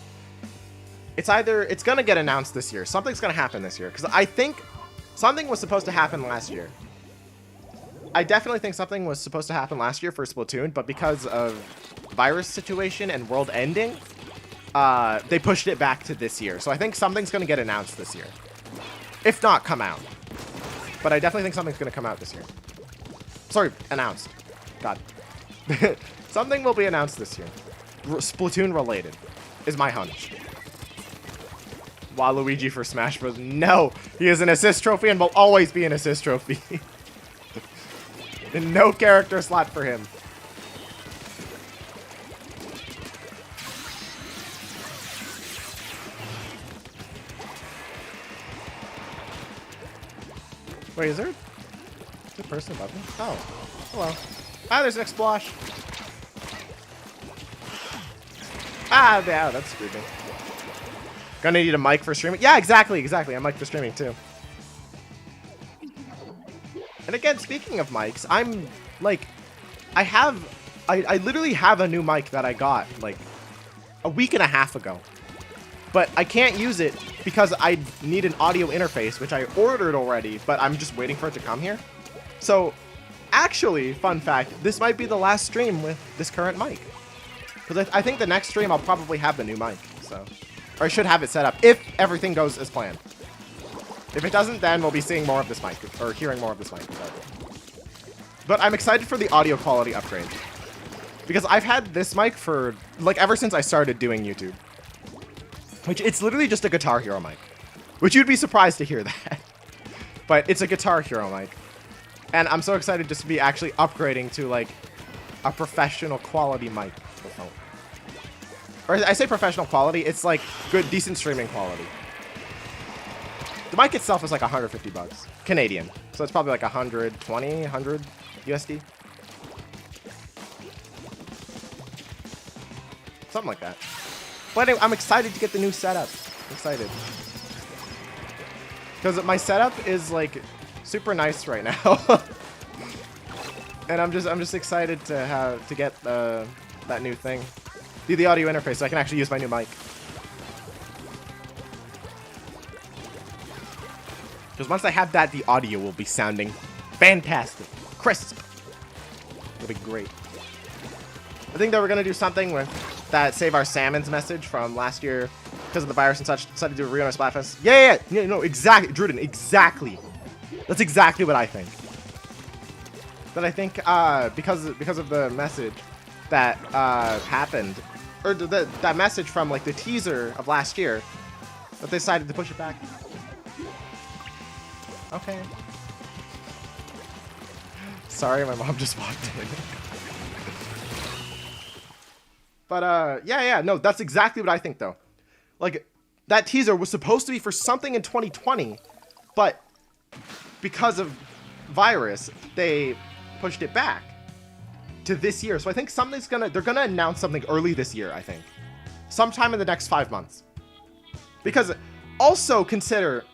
it's gonna get announced this year. Something's gonna happen this year, because I think something was supposed to happen last year. I definitely think something was supposed to happen last year for Splatoon, but because of virus situation and world ending, they pushed it back to this year. So I think something's gonna get announced this year. If not, come out. But I definitely think something's gonna come out this year. Sorry, announced. God. Something will be announced this year. Splatoon related, is my hunch. Waluigi for Smash Bros. No, he is an assist trophy and will always be an assist trophy. And no character slot for him. Wait, is there a person above me? Oh, hello. Ah, there's an Explosh. Ah, yeah, that's screwed me. Gonna need a mic for streaming. Yeah, exactly. A mic for streaming too. And again, speaking of mics, I'm like, I literally have a new mic that I got like a week and a half ago, but I can't use it because I need an audio interface, which I ordered already, but I'm just waiting for it to come here. So actually, fun fact, this might be the last stream with this current mic. Because I think the next stream I'll probably have the new mic, so. Or I should have it set up, if everything goes as planned. If it doesn't, then we'll be seeing more of this mic, or hearing more of this mic. But I'm excited for the audio quality upgrade. Because I've had this mic for, like, ever since I started doing YouTube. Which, it's literally just a Guitar Hero mic. Which you'd be surprised to hear that. But it's a Guitar Hero mic. And I'm so excited just to be actually upgrading to, like, a professional quality mic. Or I say professional quality, it's like good, decent streaming quality. The mic itself is like 150 bucks Canadian, so it's probably like 120, 100 USD, something like that. But anyway, I'm excited to get the new setup. I'm excited because my setup is like super nice right now, and I'm just excited to get that new thing. The audio interface so I can actually use my new mic. Because once I have that, the audio will be sounding fantastic. Crisp. It'll be great. I think that we're going to do something with that Save Our Salmons message from last year because of the virus and such. Decided to do a Rio Splatfest. Yeah, no, exactly. Druden, exactly. That's exactly what I think. But I think because of the message that happened, or that message from like the teaser of last year, that they decided to push it back. Okay. Sorry, my mom just walked in. But yeah, no, that's exactly what I think though. Like that teaser was supposed to be for something in 2020, but because of virus, they pushed it back to this year. So I think they're gonna announce something early this year, I think. Sometime in the next 5 months. Because also consider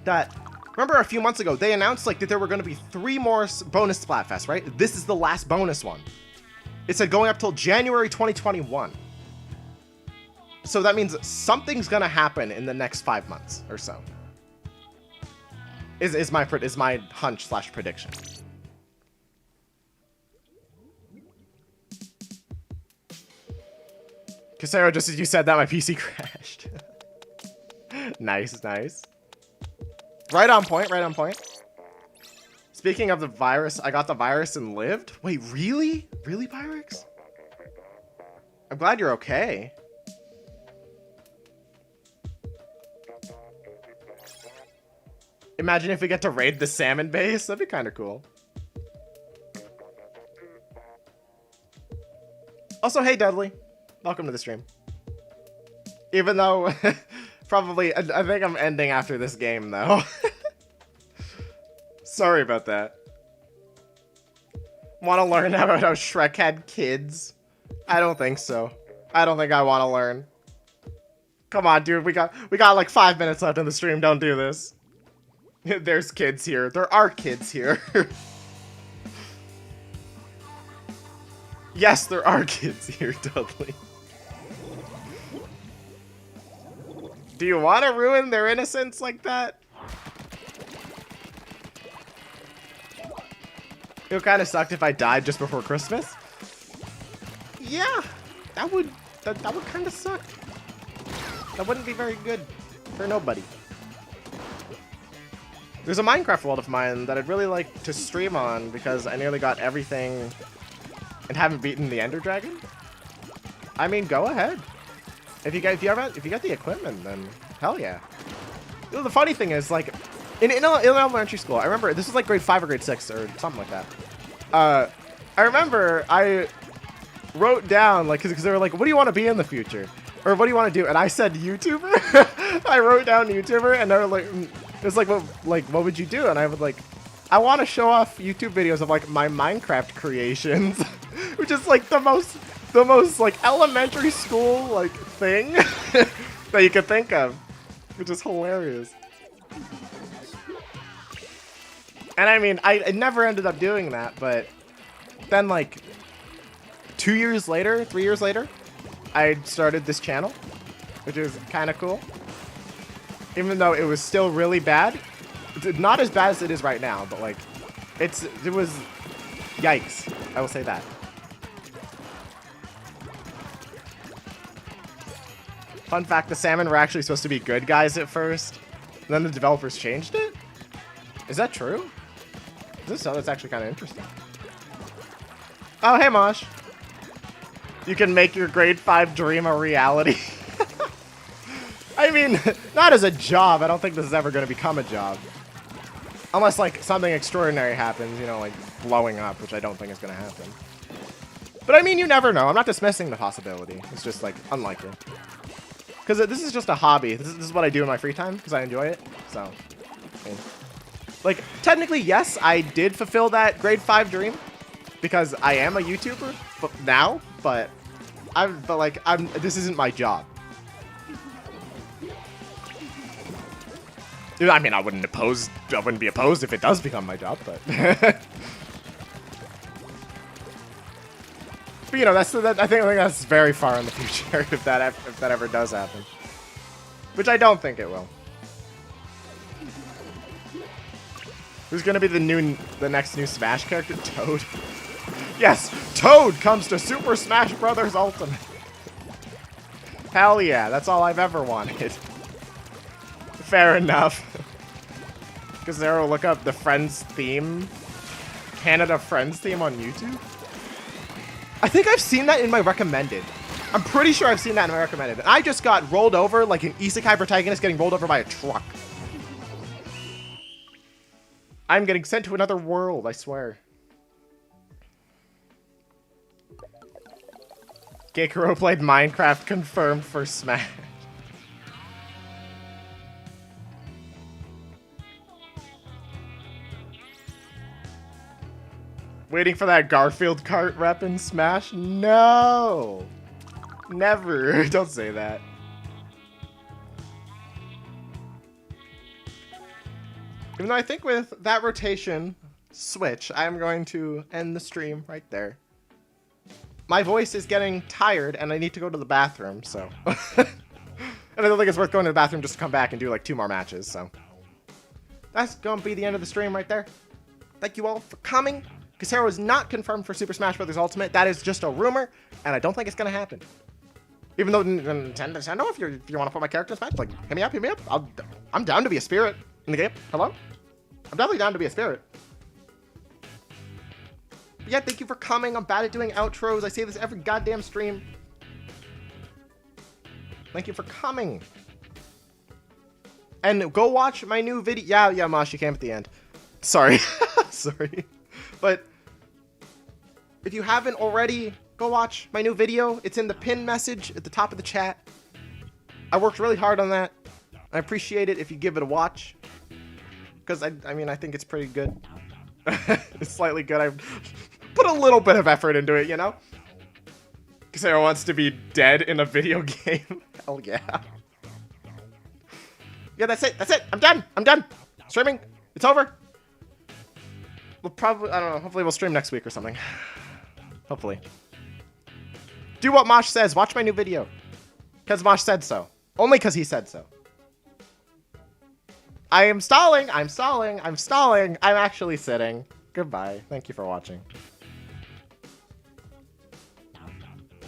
that Remember a few months ago, they announced like that there were going to be 3 more bonus Splatfests, right? This is the last bonus one. It said going up till January 2021. So that means something's going to happen in the next 5 months or so. Is my hunch / prediction. Casero, just as you said that, my PC crashed. Nice, nice. Right on point, right on point. Speaking of the virus, I got the virus and lived? Wait, really? Really, Pyrex? I'm glad you're okay. Imagine if we get to raid the salmon base. That'd be kind of cool. Also, hey, Dudley. Welcome to the stream. Even though, probably, I think I'm ending after this game, though. Sorry about that. Want to learn about how Shrek had kids? I don't think so. I don't think I want to learn. Come on, dude. We got like 5 minutes left in the stream. Don't do this. There's kids here. There are kids here. Yes, there are kids here, Dudley. Do you want to ruin their innocence like that? It would kind of suck if I died just before Christmas. Yeah, that would kind of suck. That wouldn't be very good for nobody. There's a Minecraft world of mine that I'd really like to stream on because I nearly got everything and haven't beaten the Ender Dragon. I mean, go ahead. If you got the equipment, then hell yeah. You know, the funny thing is, like, in elementary school, I remember this was like grade 5 or grade 6 or something like that. I remember I wrote down, like, because they were like, what do you want to be in the future? Or what do you want to do? And I said YouTuber. I wrote down YouTuber, and they were like, it was like, what would you do? And I would like, I want to show off YouTube videos of like my Minecraft creations, which is like the most like elementary school like thing that you could think of, which is hilarious. And I mean, I never ended up doing that, but then like 2 years later, 3 years later, I started this channel, which is kind of cool. Even though it was still really bad. It's not as bad as it is right now, but like, it was yikes. I will say that. Fun fact, the salmon were actually supposed to be good guys at first. And then the developers changed it? Is that true? That's actually kind of interesting. Oh, hey, Mosh. You can make your grade 5 dream a reality. I mean, not as a job. I don't think this is ever going to become a job. Unless, like, something extraordinary happens, you know, like blowing up, which I don't think is going to happen. But, I mean, you never know. I'm not dismissing the possibility. It's just, like, unlikely. Because this is just a hobby. This is what I do in my free time, because I enjoy it. So, I mean, like, technically, yes, I did fulfill that grade 5 dream. Because I am a YouTuber now, but this isn't my job. Dude, I mean, I wouldn't be opposed if it does become my job, but but you know, I think that's very far in the future if that ever does happen, which I don't think it will. Who's gonna be the next new Smash character? Toad. Yes, Toad comes to Super Smash Bros. Ultimate. Hell yeah, that's all I've ever wanted. Fair enough. Because there will look up the Friends theme, Canada Friends theme on YouTube. I think I've seen that in my recommended. I'm pretty sure I've seen that in my recommended. I just got rolled over like an isekai protagonist getting rolled over by a truck. I'm getting sent to another world, I swear. Gekiro played Minecraft confirmed for Smash. Waiting for that Garfield cart rep in Smash? No! Never. Don't say that. Even though I think with that rotation switch, I'm going to end the stream right there. My voice is getting tired and I need to go to the bathroom, so. And I don't think it's worth going to the bathroom just to come back and do like 2 more matches, so. That's gonna be the end of the stream right there. Thank you all for coming. Casero is not confirmed for Super Smash Bros. Ultimate. That is just a rumor, and I don't think it's gonna happen. Even though Nintendo, if you want to put my character in Smash, like, hit me up, hit me up. I'm down to be a spirit in the game. Hello? I'm definitely down to be a spirit. But yeah, thank you for coming. I'm bad at doing outros. I say this every goddamn stream. Thank you for coming. And go watch my new video. Yeah, Mosh, you came at the end. Sorry. Sorry. But if you haven't already, go watch my new video. It's in the pinned message at the top of the chat. I worked really hard on that. I appreciate it if you give it a watch. Because, I mean, I think it's pretty good. It's slightly good. I've put a little bit of effort into it, you know? Sarah wants to be dead in a video game. Hell yeah. Yeah, that's it. That's it. I'm done. I'm done. Streaming. It's over. We'll probably, I don't know. Hopefully we'll stream next week or something. Hopefully. Do what Mosh says. Watch my new video. Because Mosh said so. Only because he said so. I am stalling. I'm stalling. I'm stalling. I'm actually sitting. Goodbye. Thank you for watching.